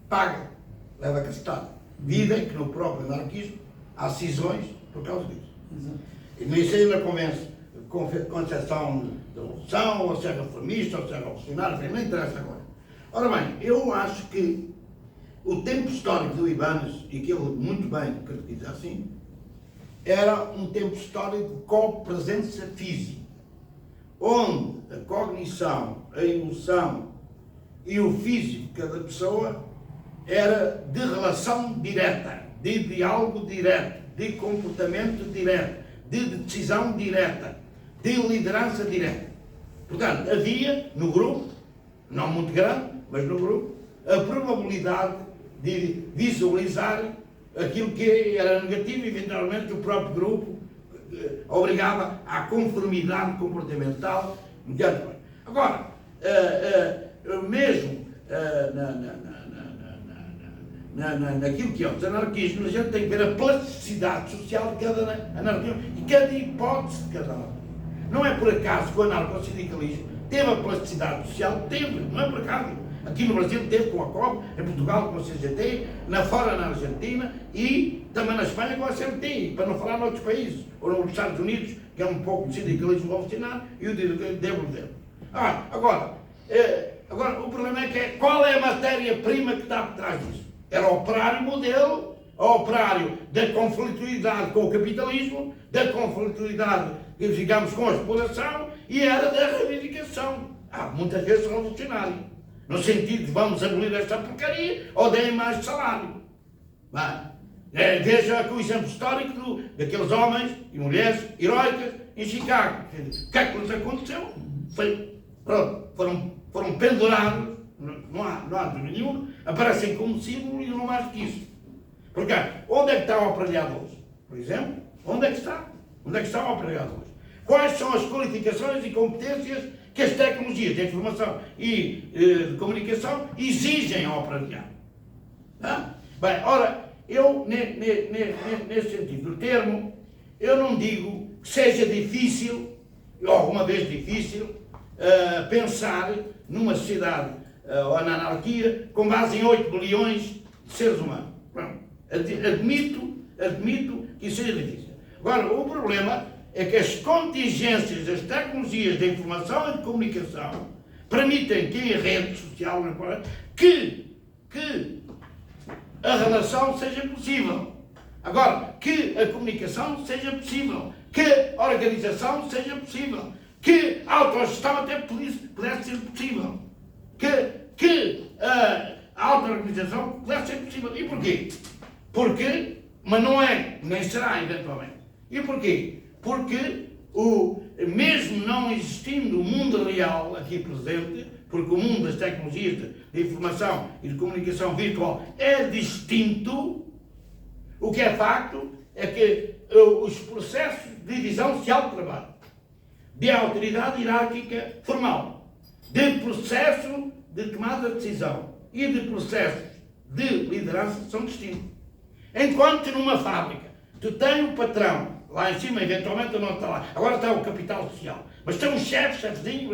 paga, leva a cacetada. Vida que no próprio anarquismo há cisões por causa disso. Exato. E nem sei na concepção da revolução, ou se é reformista, ou se é revolucionário, nem interessa agora. Ora bem, eu acho que o tempo histórico do Ibanez, e que ele muito bem caracteriza assim, era um tempo histórico de copresença física, onde a cognição, a emoção e o físico de cada pessoa era de relação direta, de diálogo direto, de comportamento direto, de decisão direta, de liderança direta. Portanto, havia no grupo, não muito grande, mas no grupo, a probabilidade de visualizar aquilo que era negativo, e eventualmente o próprio grupo obrigava à conformidade comportamental mediante a lei. Agora, mesmo naquilo que é os anarquismos, a gente tem que ver a plasticidade social de cada anarquismo e cada hipótese de cada anarquismo. Não é por acaso que o anarcossindicalismo teve a plasticidade social, teve, não é por acaso. Aqui no Brasil teve com a COB, em Portugal com a CGT, fora na Argentina e também na Espanha com a CNT, para não falar noutros países, ou nos Estados Unidos, que é um pouco de sindicalismo revolucionário, e o dele. Agora, o problema é que qual é a matéria-prima que está por trás disso? Era o operário modelo, o operário da conflitualidade com o capitalismo, da conflitualidade, digamos, com a exploração, e era da reivindicação, muitas vezes revolucionário. No sentido de vamos abolir esta porcaria ou deem mais salário. Veja aqui o exemplo histórico daqueles homens e mulheres heroicas em Chicago. O que é que lhes aconteceu? Foram pendurados, não há dúvida nenhuma, aparecem como símbolo e não mais que isso. Porque onde é que está o operariado hoje? Por exemplo, onde é que está? Onde é que está o operariado hoje? Quais são as qualificações e competências que as tecnologias de informação e de comunicação exigem ao operariado? Bem, ora, eu, nesse sentido do termo, eu não digo que seja difícil, ou alguma vez difícil, pensar numa sociedade ou na anarquia com base em 8 bilhões de seres humanos. Pronto. Admito que isso seja difícil. Agora, o problema é que as contingências das tecnologias de informação e de comunicação permitem que em rede social que a relação seja possível. Agora, que a comunicação seja possível, que a organização seja possível, que a autogestão até pudesse ser possível, que a auto-organização pudesse ser possível. E porquê? Porque, mas não é, nem será eventualmente. E porquê? Porque, mesmo não existindo o mundo real aqui presente, porque o mundo das tecnologias de informação e de comunicação virtual é distinto, o que é facto é que os processos de divisão social de trabalho, de autoridade hierárquica formal, de processo de tomada de decisão e de processos de liderança são distintos. Enquanto numa fábrica tu tens o patrão lá em cima, eventualmente não está lá, agora está o capital social, mas tem um chefezinho,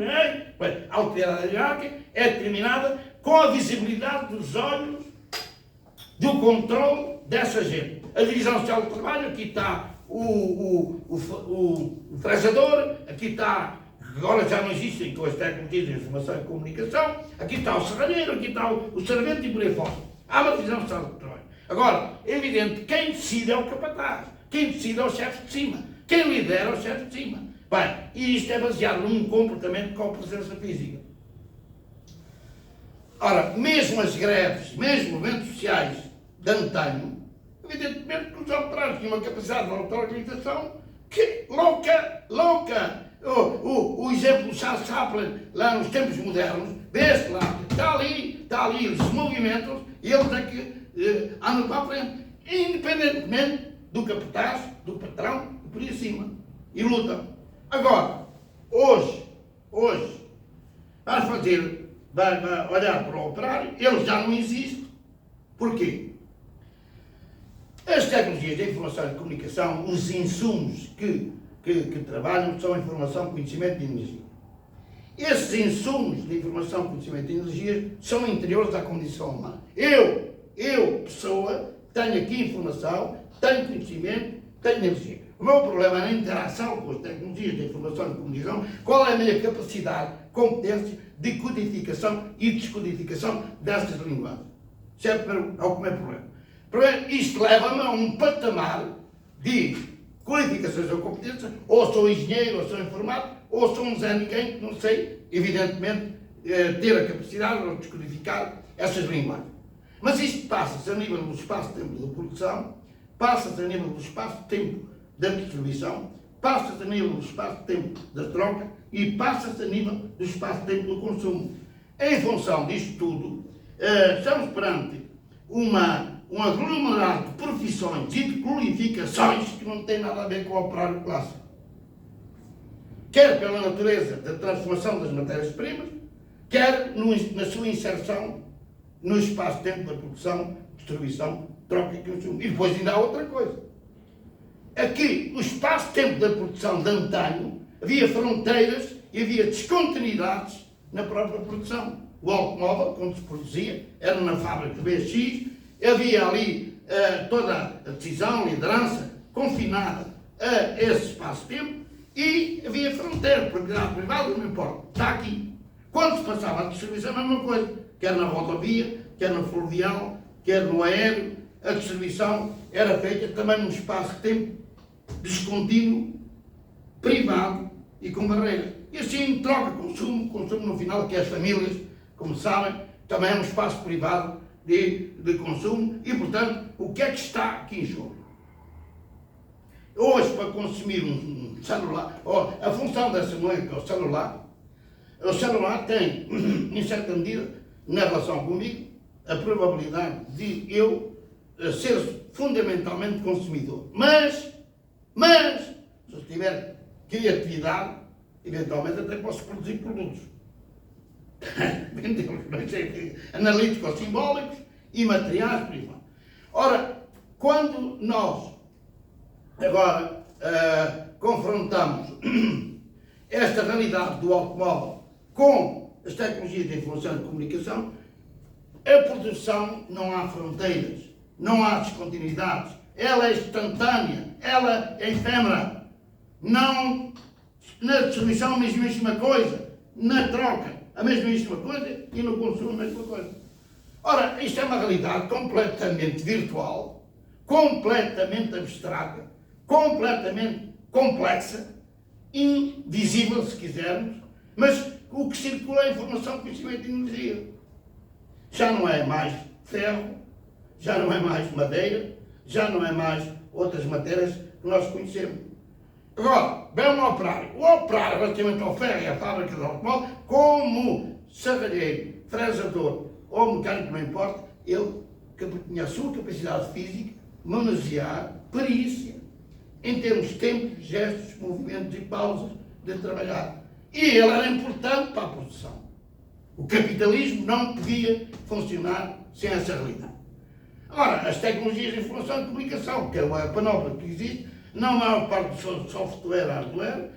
a autoridade hierárquica é determinada com a visibilidade dos olhos do controle dessa gente. A divisão social do trabalho, aqui está o frejador, aqui está, agora já não existem com as tecnologias de informação e comunicação, aqui está o serralheiro, aqui está o servente e por aí fora. Há uma divisão social do trabalho. Agora, é evidente, quem decide é o capataz, quem decide é o chefe de cima, quem lidera é o chefe de cima. Bem, e isto é baseado num comportamento com presença física. Ora, mesmo as greves, mesmo movimentos sociais de antanho, evidentemente que os operários tinham uma capacidade de auto-organização que louca. O exemplo do Charles Chaplin, lá nos tempos modernos, vê-se lá, está ali, eles se movimentam e eles é que andam para a frente, independentemente do capataz, do patrão e por aí acima, e lutam. Agora, hoje, vai olhar para o operário, ele já não existe. Porquê? As tecnologias de informação e de comunicação, os insumos que trabalham são informação, conhecimento e energia. Esses insumos de informação, conhecimento e energia são interiores à condição humana. Eu, pessoa, tenho aqui informação, tenho conhecimento, tenho energia. O meu problema é na interação com as tecnologias de informação e comunicação, qual é a minha capacidade, competência de codificação e descodificação destas linguagens. Certo? É o primeiro problema. Isto leva-me a um patamar de qualificações ou competências, ou sou engenheiro, ou sou informático, ou sou um Zé Ninguém que não sei, evidentemente, ter a capacidade de descodificar essas linguagens. Mas isto passa-se a nível do espaço-tempo da produção, passa-se a nível do espaço-tempo da distribuição, passa-se a nível do espaço-tempo da troca e passa-se a nível do espaço-tempo do consumo. Em função disto tudo, estamos perante uma um aglomerado de profissões e de qualificações que não tem nada a ver com o operário clássico. Quer pela natureza da transformação das matérias-primas, quer na sua inserção no espaço-tempo da produção, distribuição, troca e consumo. E depois ainda há outra coisa. Aqui, no espaço-tempo da produção de antanho, havia fronteiras e havia descontinuidades na própria produção. O automóvel, quando se produzia, era na fábrica BX, havia ali toda a decisão, a liderança, confinada a esse espaço-tempo, e havia fronteira, propriedade privada, não importa, está aqui. Quando se passava a distribuição, a mesma coisa, quer na rodovia, quer no fluvial, quer no aéreo, a distribuição era feita também num espaço-tempo descontínuo, privado e com barreiras. E assim troca consumo no final, que as famílias, como sabem, também é um espaço privado de consumo e, portanto, o que é que está aqui em jogo? Hoje, para consumir um celular, a função dessa moeda que é o celular tem, em certa medida, na relação comigo, a probabilidade de eu ser fundamentalmente consumidor. Mas, se eu tiver criatividade, eventualmente até posso produzir produtos. Analíticos, simbólicos e materiais, por exemplo. Ora, quando nós agora confrontamos esta realidade do automóvel com as tecnologias de informação e de comunicação, a produção não há fronteiras, não há descontinuidades, ela é instantânea, ela é efêmera. Não, na distribuição a mesmíssima coisa, na troca a mesmíssima coisa e no consumo a mesma coisa. Ora, isto é uma realidade completamente virtual, completamente abstrata, completamente complexa, invisível se quisermos, mas o que circula é informação, conhecimento e energia. Já não é mais ferro, já não é mais madeira, já não é mais outras matérias que nós conhecemos. Agora, bem o operário relativamente ao ferro e à fábrica de automóvel, como serralheiro, fresador ou mecânico, não importa, ele tinha a sua capacidade física, manusear, perícia, em termos de tempo, gestos, movimentos e pausas de trabalhar. E ele era importante para a produção. O capitalismo não podia funcionar sem essa realidade. Agora, as tecnologias de informação e comunicação, que é a panóplia que existe, na maior parte do software, hardware,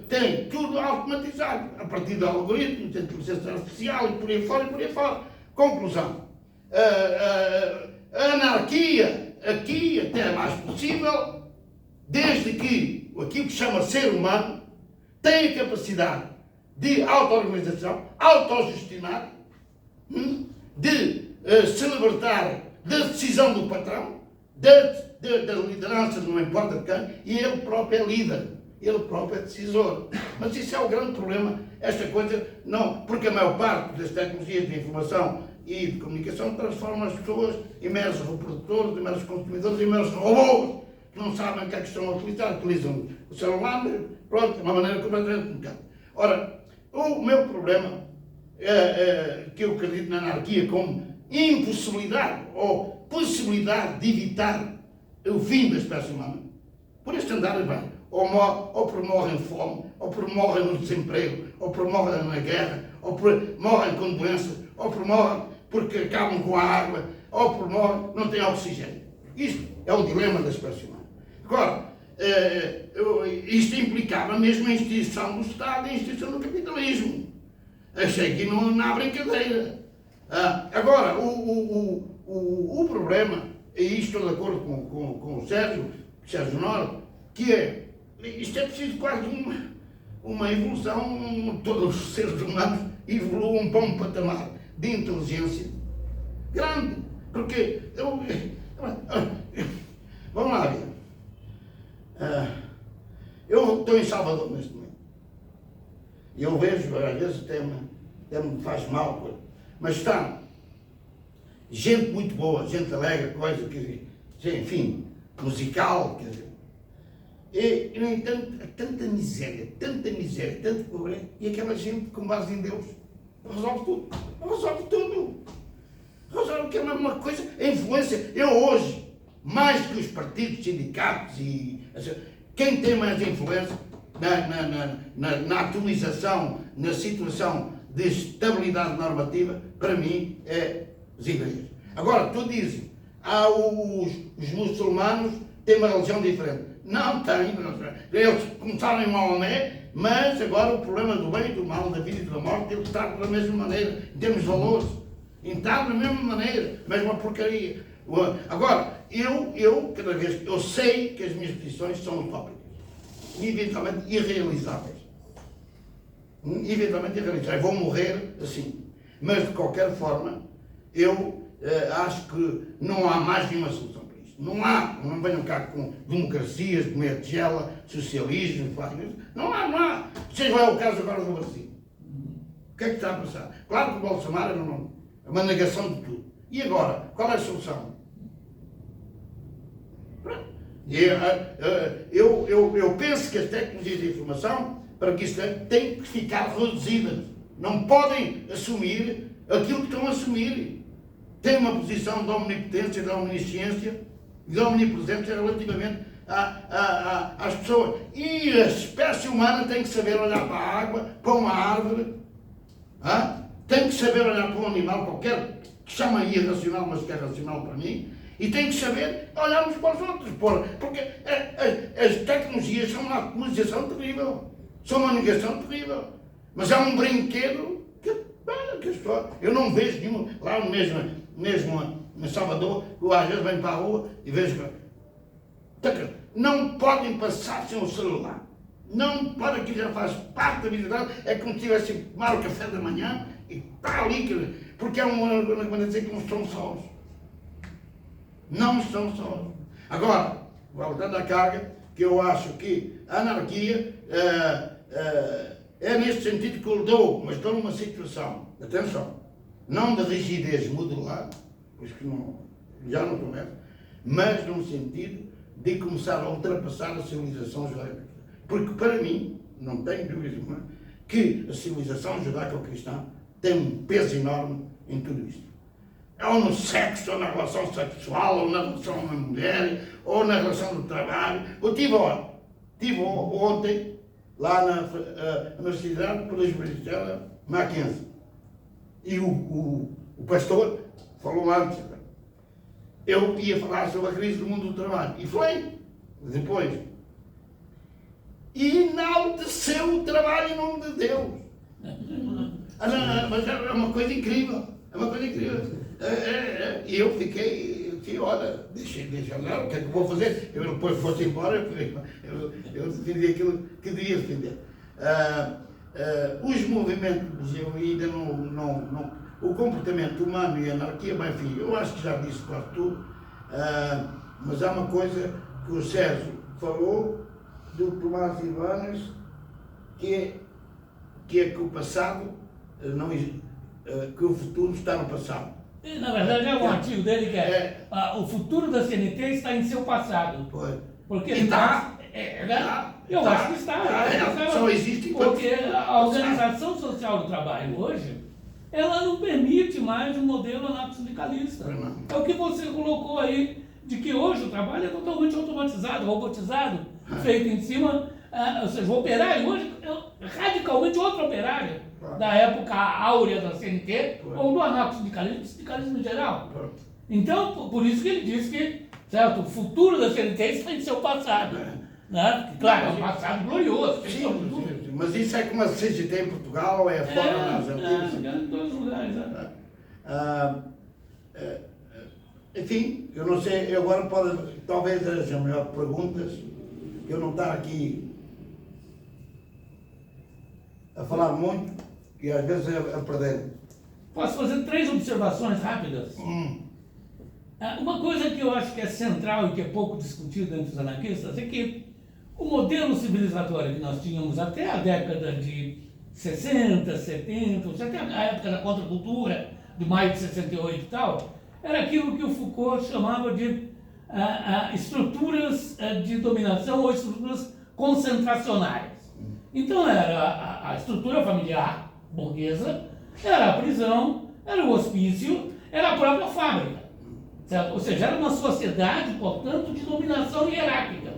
tem tudo automatizado, a partir de algoritmos, de inteligência artificial e por aí fora. Conclusão. A anarquia aqui até é mais possível, desde que aquilo que se chama ser humano tem a capacidade de auto-organização, autogestionar, de se libertar da decisão do patrão, da liderança, não importa de quem, e ele próprio é líder, ele próprio é decisor. Mas isso é o grande problema, esta coisa, não, porque a maior parte das tecnologias de informação e de comunicação transforma as pessoas em meros reprodutores, em meros consumidores, em meros robôs, que não sabem o que é que estão a utilizar, utilizam o celular, pronto, de uma maneira completamente mecânica. Ora, o meu problema, que eu acredito na anarquia como impossibilidade ou possibilidade de evitar o fim da espécie humana, por este andar bem, ou morrem fome, ou morrem no desemprego, ou morrem na guerra, ou morrem com doenças, ou morrem porque acabam com a água, ou morrem não têm oxigênio. Isto é o dilema da espécie humana. Agora, isto implicava mesmo a instituição do Estado e a instituição do capitalismo. Achei que não há brincadeira. Agora, o problema, e isto estou de acordo com o Sérgio Nora, que é, isto é preciso quase uma evolução, todos os seres humanos evoluam para um patamar de inteligência grande, porque, vamos lá ver, eu estou em Salvador neste momento, e eu vejo, às vezes até me faz mal, mas está gente muito boa, gente alegre, coisa, quer dizer, enfim, musical, quer dizer. E, no entanto, tanta miséria, tanta pobreza, e aquela gente com base em Deus resolve tudo. Rosário, que é uma coisa, a influência. Eu hoje, mais que os partidos, sindicatos e. Quem tem mais influência na atualização, na situação de estabilidade normativa, para mim, é as igrejas. Agora, tu dizes, os muçulmanos têm uma religião diferente. Não têm. Eles começaram em Maomé, mas agora o problema do bem e do mal, da vida e da morte, eles tratam da mesma maneira, em termos de valores. Tratam da mesma maneira, mesma porcaria. Agora, cada vez, eu sei que as minhas posições são utópicas, eventualmente irrealizáveis. Eventualmente irrealizáveis. Vou morrer assim. Mas, de qualquer forma, eu acho que não há mais nenhuma solução para isto. Não venham cá com democracias, com tigela, socialismo, não há. Seja lá o caso agora do Brasil. O que é que está a passar? Claro que o Bolsonaro é uma negação de tudo. E agora? Qual é a solução? Eu penso que as tecnologias de informação, para que isto têm que ficar reduzidas. Não podem assumir aquilo que estão a assumir. Têm uma posição de omnipotência, de omnisciência e de omnipresença relativamente às pessoas. E a espécie humana tem que saber olhar para a água, para uma árvore, tem que saber olhar para um animal qualquer, que chama irracional, mas que é racional para mim, e tem que saber olhar uns para os outros, porque as tecnologias são uma atualização terrível, são uma negação terrível, mas há um brinquedo que eu não vejo nenhum, lá mesmo em Salvador, eu às vezes venho para a rua e vejo que não podem passar sem o celular. Não pode, que já faz parte da vida dela, é como se tivesse a tomar o café da manhã e está ali, porque é uma coisa dizer que não estão sós. Não estão sós. Agora, voltando à carga, que eu acho que a anarquia é neste sentido que eu dou, mas dou numa situação, atenção, não de rigidez modular, pois que já não começa, mas num sentido de começar a ultrapassar a civilização judaica. Porque para mim, não tenho dúvida nenhuma, que a civilização judaico-cristã tem um peso enorme em tudo isto. Ou no sexo, ou na relação sexual, ou na relação com a mulher, ou na relação do trabalho. Eu tive ontem, lá na Universidade Presbiteriana Mackenzie. E o pastor falou antes. Eu ia falar sobre a crise do mundo do trabalho. E falei. Depois. E enalteceu o trabalho em nome de Deus. Mas é uma coisa incrível. É uma coisa incrível. E eu fiquei, olha, deixa lá, o que é que eu vou fazer? Eu depois fosse embora, eu defendi aquilo que devia defender. Os movimentos, eu ainda não o comportamento humano e a anarquia, bem, enfim, eu acho que já disse quase tudo, mas há uma coisa que o Sérgio falou do Tomás Ivanes, que é que o passado, que o futuro está no passado. Na verdade, é um artigo dele que o futuro da CNT está em seu passado. Porque ele está. Eu acho que está. Só existe porque a Organização Social do Trabalho hoje, ela não permite mais um modelo anarcossindicalista. É o que você colocou aí, de que hoje o trabalho é totalmente automatizado, robotizado, feito em cima, ou seja, o operário hoje é radicalmente outro operário da época áurea da CNT ou do anarcossindicalismo, do sindicalismo em geral. Então, por isso que ele diz que, certo, o futuro da CNT está em seu passado. Né? Claro, é um passado glorioso. Sim, mas isso é como a CGT em Portugal, é fora nas Antilhas. Em todos os lugares. Enfim, eu não sei, agora talvez haja melhor perguntas, eu não estar aqui a falar muito e às vezes a perder. Posso fazer 3 observações rápidas? Uma coisa que eu acho que é central e que é pouco discutida entre os anarquistas é que o modelo civilizatório que nós tínhamos até a década de 60, 70, até a época da contracultura, de maio de 68 e tal, era aquilo que o Foucault chamava de estruturas de dominação ou estruturas concentracionais. Então era a estrutura familiar burguesa, era a prisão, era o hospício, era a própria fábrica. Certo? Ou seja, era uma sociedade, portanto, de dominação hierárquica.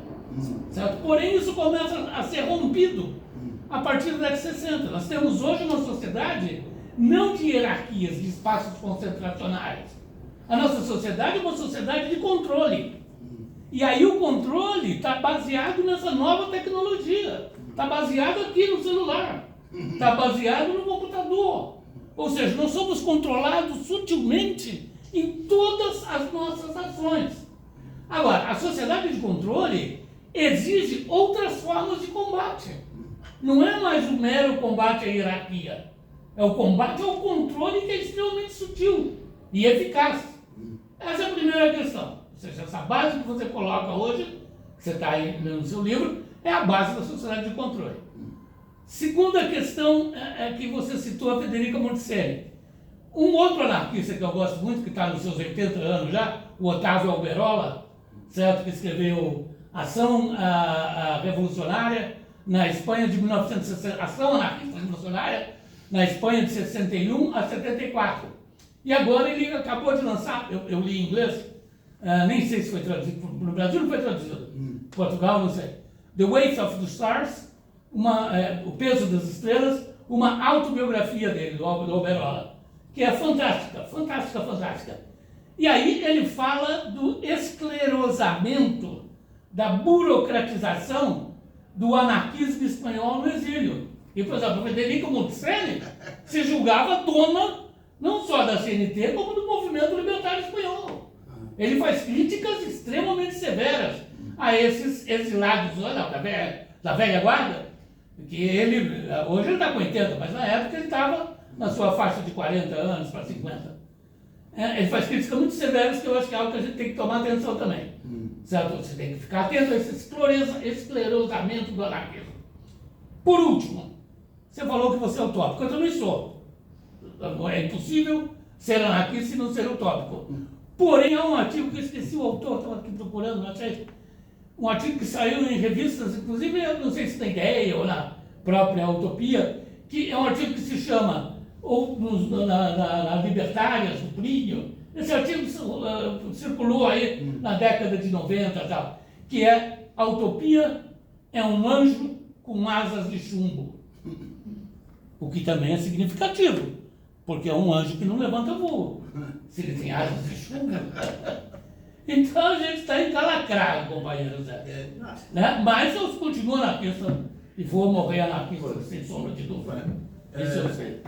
Certo? Porém, isso começa a ser rompido a partir da década de 60. Nós temos hoje uma sociedade não de hierarquias, de espaços concentracionais. A nossa sociedade é uma sociedade de controle. E aí o controle está baseado nessa nova tecnologia. Está baseado aqui no celular. Está baseado no computador. Ou seja, nós somos controlados sutilmente em todas as nossas ações. Agora, a sociedade de controle exige outras formas de combate. Não é mais o mero combate à hierarquia. É o combate ao controle que é extremamente sutil e eficaz. Essa é a primeira questão. Ou seja, essa base que você coloca hoje, que você está aí no seu livro, é a base da sociedade de controle. Segunda questão é que você citou a Federica Monticelli. Um outro anarquista que eu gosto muito, que está nos seus 80 anos já, o Otávio Alberola, certo? Que escreveu Ação Revolucionária na Espanha de 1960, Ação Anarquista Revolucionária na Espanha de 61 a 74. E agora ele acabou de lançar, eu li em inglês, nem sei se foi traduzido, no Brasil não foi traduzido, Portugal não sei, The Weight of the Stars, o peso das estrelas, uma autobiografia dele, do Alberola, que é fantástica, fantástica, fantástica. E aí ele fala do esclerosamento, da burocratização do anarquismo espanhol no exílio. E, por exemplo, Federica Monticelli se julgava dona não só da CNT, como do movimento libertário espanhol. Ele faz críticas extremamente severas a esses exilados da velha guarda, que ele, hoje ele está com 80, mas na época ele estava na sua faixa de 40 anos para 50. Ele faz críticas muito severas, que eu acho que é algo que a gente tem que tomar atenção também. Certo? Você tem que ficar atento a esse esclerosamento do anarquismo. Por último, você falou que você é utópico. Eu também sou. É impossível ser anarquista e não ser utópico. Porém, há um artigo que eu esqueci o autor, estava aqui procurando, não achei. Um artigo que saiu em revistas, inclusive, eu não sei se na Ideia ou na própria Utopia, que é um artigo que se chama, ou na Libertárias, do Plínio. Esse artigo circulou aí na década de 90 e tal, que é a utopia é um anjo com asas de chumbo. O que também é significativo, porque é um anjo que não levanta voo. Se ele tem asas de chumbo. Então a gente está encalacrado, companheiros. Né? Mas eu continuo anarquista e vou morrer anarquista, sem sombra de dúvida. Isso eu sei.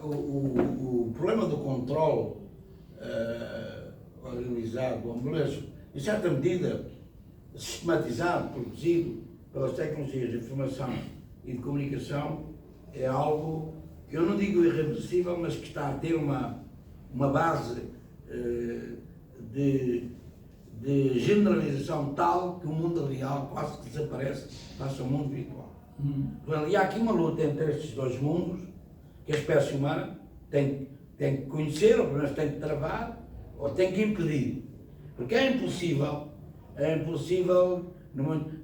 O problema do controle organizado, em certa medida, sistematizado, produzido pelas tecnologias de informação e de comunicação, é algo que eu não digo irreversível, mas que está a ter uma base de generalização tal que o mundo real quase que desaparece, passa ao mundo virtual. E há aqui uma luta entre estes dois mundos que a espécie humana tem que conhecer, ou pelo menos tem que travar, ou tem que impedir. Porque é impossível,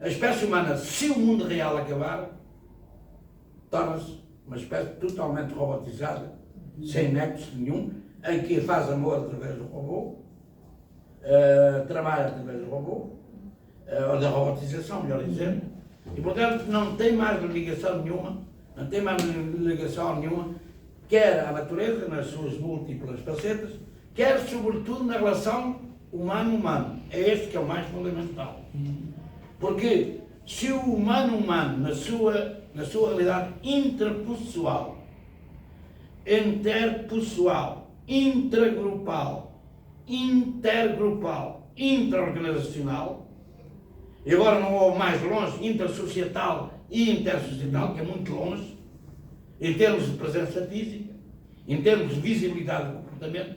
a espécie humana, se o mundo real acabar, torna-se uma espécie totalmente robotizada, sem nexo nenhum, em que faz amor através do robô, trabalha através do robô, ou da robotização, melhor dizendo, e portanto não tem mais ligação nenhuma, quer à natureza, nas suas múltiplas facetas, quer sobretudo na relação humano-humano. É este que é o mais fundamental. Porque se o humano-humano, na sua realidade interpessoal, interpessoal, intragrupal, intergrupal, interorganizacional, e agora não vou mais longe, intersocietal e intersocietal, que é muito longe, em termos de presença física, em termos de visibilidade do comportamento,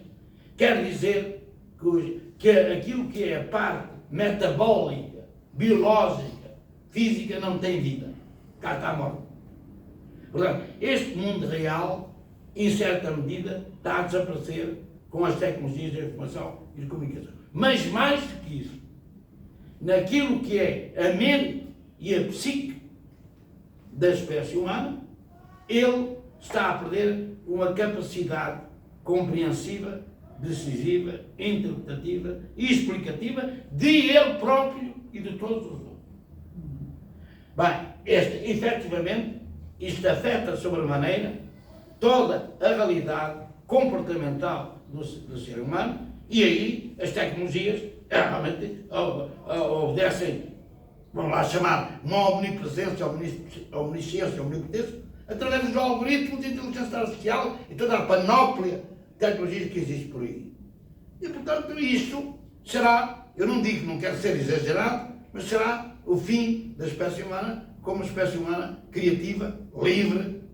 quer dizer que aquilo que é a parte metabólica, biológica, física, não tem vida. Cá está morto. Portanto, este mundo real, em certa medida, está a desaparecer com as tecnologias de informação e de comunicação. Mas mais do que isso, naquilo que é a mente e a psique da espécie humana, ele está a perder uma capacidade compreensiva, decisiva, interpretativa e explicativa de ele próprio e de todos os outros. Bem, efetivamente, isto afeta sobremaneira toda a realidade comportamental do ser humano, e aí as tecnologias realmente obedecem, vamos lá chamar, uma omnipresença, omnisciência, omnipotência, através dos algoritmos de inteligência artificial e toda a panóplia de tecnologias que existe por aí. E, portanto, isto será, eu não digo, não quero ser exagerado, mas será o fim da espécie humana como uma espécie humana criativa, livre,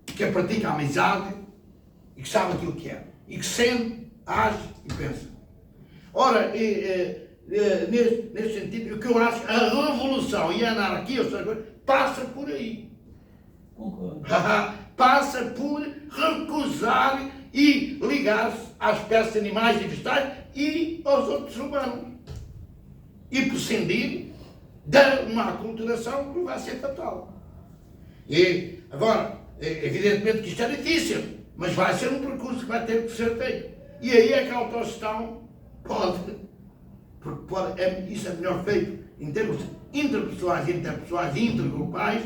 que pratica a amizade e que sabe aquilo que é, e que sente, age e pensa. Ora, nesse sentido, o que eu acho, a revolução e a anarquia passa por aí. Concordo. Passa por recusar e ligar-se às espécies animais e vegetais e aos outros humanos. E prescindir de uma aculturação que vai ser fatal. E agora, evidentemente que isto é difícil, mas vai ser um percurso que vai ter que ser feito. E aí é que a autogestão isso é melhor feito em termos interpessoais, interpessoais e intergrupais.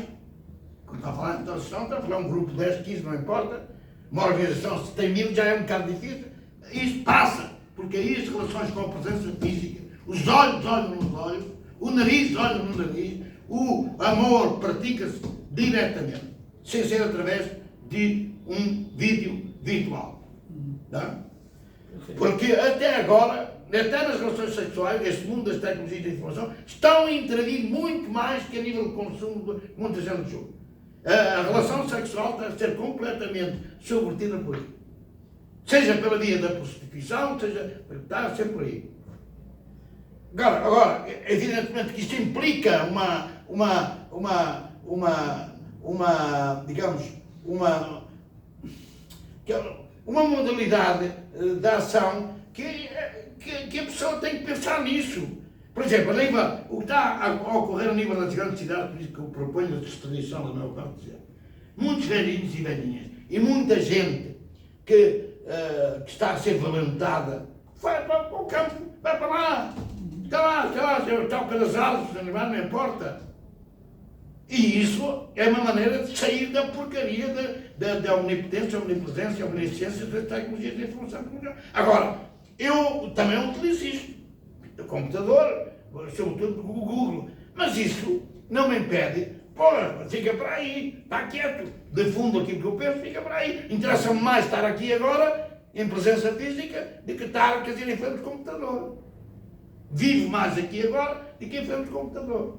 Quando está a falar de autogestão, está a falar de um grupo de 10, 15, não importa. Uma organização, se tem 1000, já é um bocado difícil. Isto passa, porque aí as relações com a presença física, os olhos olham nos olhos, o nariz olha no nariz, o amor pratica-se diretamente, sem ser através de um vídeo virtual. Tá? Porque até agora, até nas relações sexuais, este mundo das tecnologias de informação, estão a intervir muito mais que a nível de consumo de muita gente julga. A relação sexual está a ser completamente subvertida por aí. Seja pela via da prostituição, seja, está a ser por aí. Agora, evidentemente que isto implica digamos, uma modalidade de ação que a pessoa tem que pensar nisso. Por exemplo, o que está a ocorrer a nível das grandes cidades, por isso que eu proponho a distribuição da maior parte dos anos. Muitos velhinhos e velhinhas e muita gente que está a ser violentada vai para o campo, vai para lá, está o pelas árvores, os animais, não importa. E isso é uma maneira de sair da porcaria da omnipotência, omnipresença, omnisciência das tecnologias de informação. Agora, eu também utilizo isto, o computador, sobretudo o Google, mas isso não me impede, fica para aí, está quieto, de fundo aquilo que eu penso, fica para aí. Interessa-me mais estar aqui agora, em presença física, do que estar, quer dizer, em frente do computador. Vivo mais aqui agora do que em frente do computador.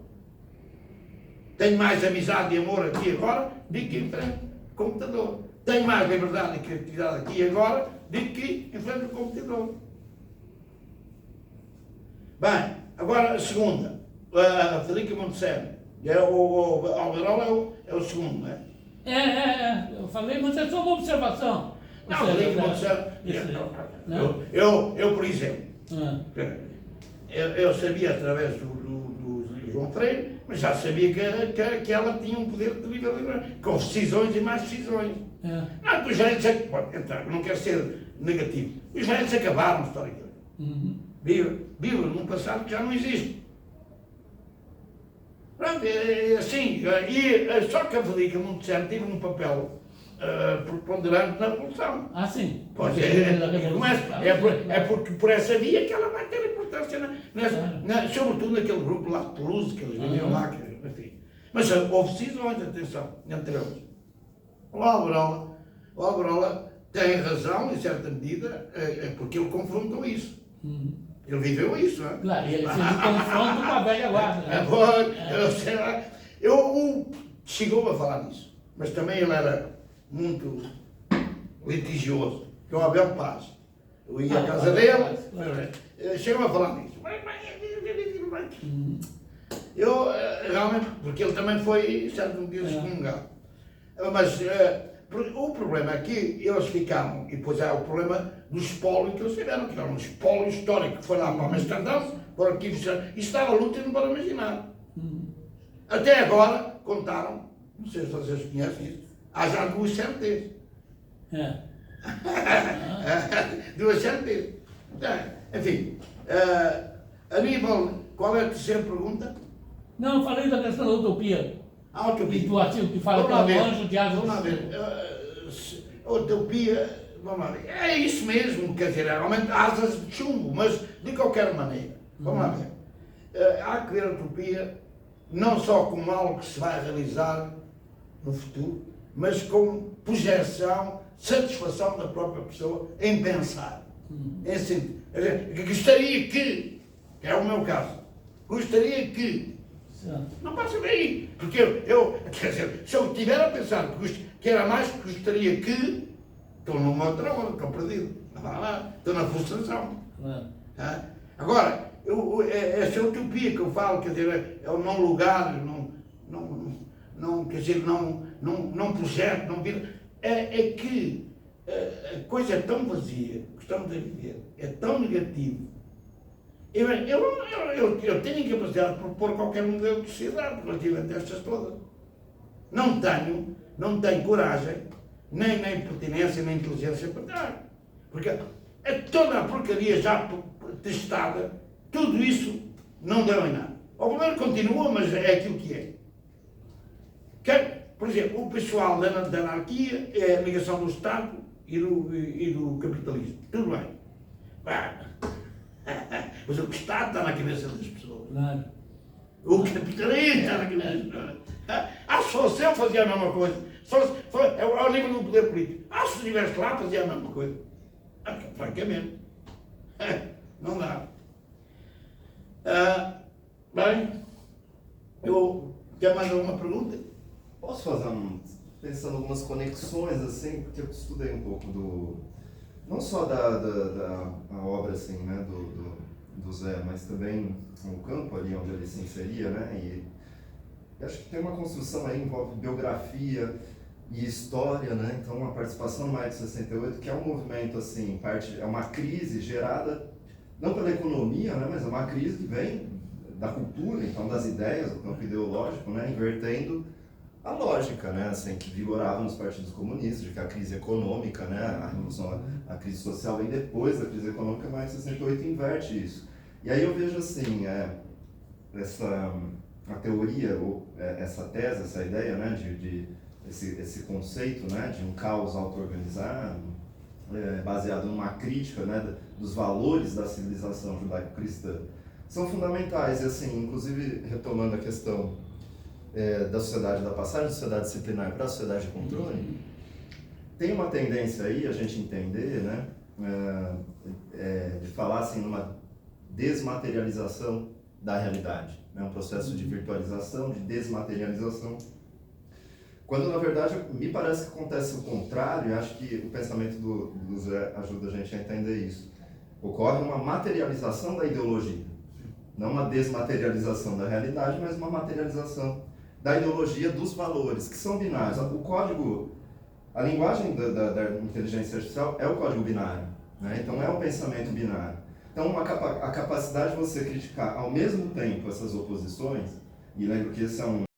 Tenho mais amizade e amor aqui agora do que em frente do computador. Tenho mais liberdade e criatividade aqui agora do que em frente do computador. Bem, agora a segunda, a Federica Monteserra, o Alberola é o segundo, não é? Eu falei, mas é só uma observação. Não, Federica Monteserra, eu, por exemplo, eu sabia através do João Freire, mas já sabia que ela tinha um poder de livre, com decisões e mais decisões. Não, os velhos, não quero ser negativo, os velhos acabaram historicamente. Viram num passado que já não existe. Pronto, é assim, e só que a Federica Monteserra teve um papel preponderante na Revolução. Sim. Pois é porque por essa via que ela vai ter importância, sobretudo naquele grupo lá de Toulouse, que eles viviam lá, enfim. Mas houve decisões, atenção, entre eles. O Alberola tem razão, em certa medida, porque ele confrontou isso. Ele viveu isso, não é? Claro, ele fez o confronto com a velha guarda. Chegou a falar nisso, mas também ele era muito litigioso, que é o Abel Paz. Eu ia à casa dele, chegou a falar nisso. Eu, realmente, porque ele também foi, certo, um dia excomungado. Mas o problema é que eles ficaram, e depois há o problema do espólio que eles tiveram, que era um espólio histórico que foi lá para Amsterdão, para o arquivo, isso estava a luta, não podem imaginar. Até agora, contaram, não sei se vocês conhecem isso, Há já duas certezas. É. Duas certezas. Enfim, a nível, qual é a terceira pergunta? Não, eu falei da questão da utopia. A utopia. E do artigo que fala que Vamos lá é ver. longe de asas. Vamos lá ver. A utopia, vamos lá ver. É isso mesmo, quer dizer, realmente asas de chumbo, mas de qualquer maneira. Vamos lá ver. Há que ver a utopia não só como algo que se vai realizar no futuro, mas como projeção, satisfação da própria pessoa em pensar. Em sentido. Gostaria que é o meu caso, gostaria que. Certo. Não passa daí, porque quer dizer, se eu estiver a pensar que era mais que gostaria que, estou numa outra hora, estou perdido. Estou na frustração. Claro. Agora, essa utopia que eu falo, quer dizer, é o não lugar, quer dizer, não projeto, não vira, é que a coisa é tão vazia, que estamos a viver, é tão negativo. Eu tenho capacidade de propor qualquer modelo de sociedade relativamente a estas todas. Não tenho coragem, nem pertinência, nem inteligência para dar. Porque é toda a porcaria já testada, tudo isso não deu em nada. O governo continua, mas é aquilo que é. Por exemplo, o pessoal da anarquia é a ligação do Estado e do capitalismo. Tudo bem. Mas o Estado está na cabeça das pessoas. Claro. O capitalismo está na cabeça das pessoas. Se fosse eu, fazia a mesma coisa. Ao nível do poder político. Se estivesse lá, fazia a mesma coisa. Francamente. Não dá. Bem, quer mais alguma pergunta? Posso fazer pensando em algumas conexões, assim, porque eu estudei um pouco não só da obra, assim, né, do Zé, mas também o campo ali onde ele se inseria, né, e acho que tem uma construção aí, envolve biografia e história, né, então uma participação no Maio de 68, que é um movimento, assim, é uma crise gerada, não pela economia, né, mas é uma crise que vem da cultura, então das ideias, do campo ideológico, né, invertendo a lógica, né, assim, que vigorava nos partidos comunistas, de que a crise econômica, né, a revolução, a crise social vem depois da crise econômica, mas 68 inverte isso. E aí eu vejo assim, a teoria, ou essa tese, essa ideia, né, esse conceito, né, de um caos auto-organizado, baseado numa crítica, né, dos valores da civilização judaico-cristã, são fundamentais. E assim, inclusive retomando a questão da sociedade da passagem, da sociedade disciplinar para a sociedade de controle, tem uma tendência aí a gente entender, né, de falar assim numa desmaterialização da realidade, né, um processo de virtualização, de desmaterialização, quando na verdade me parece que acontece o contrário. E acho que o pensamento do Zé ajuda a gente a entender isso. Ocorre uma materialização da ideologia, não uma desmaterialização da realidade, mas uma materialização da ideologia dos valores, que são binários. O código, a linguagem da inteligência artificial é o código binário, né? Então é um pensamento binário. Então a capacidade de você criticar ao mesmo tempo essas oposições, e lembro que esse é um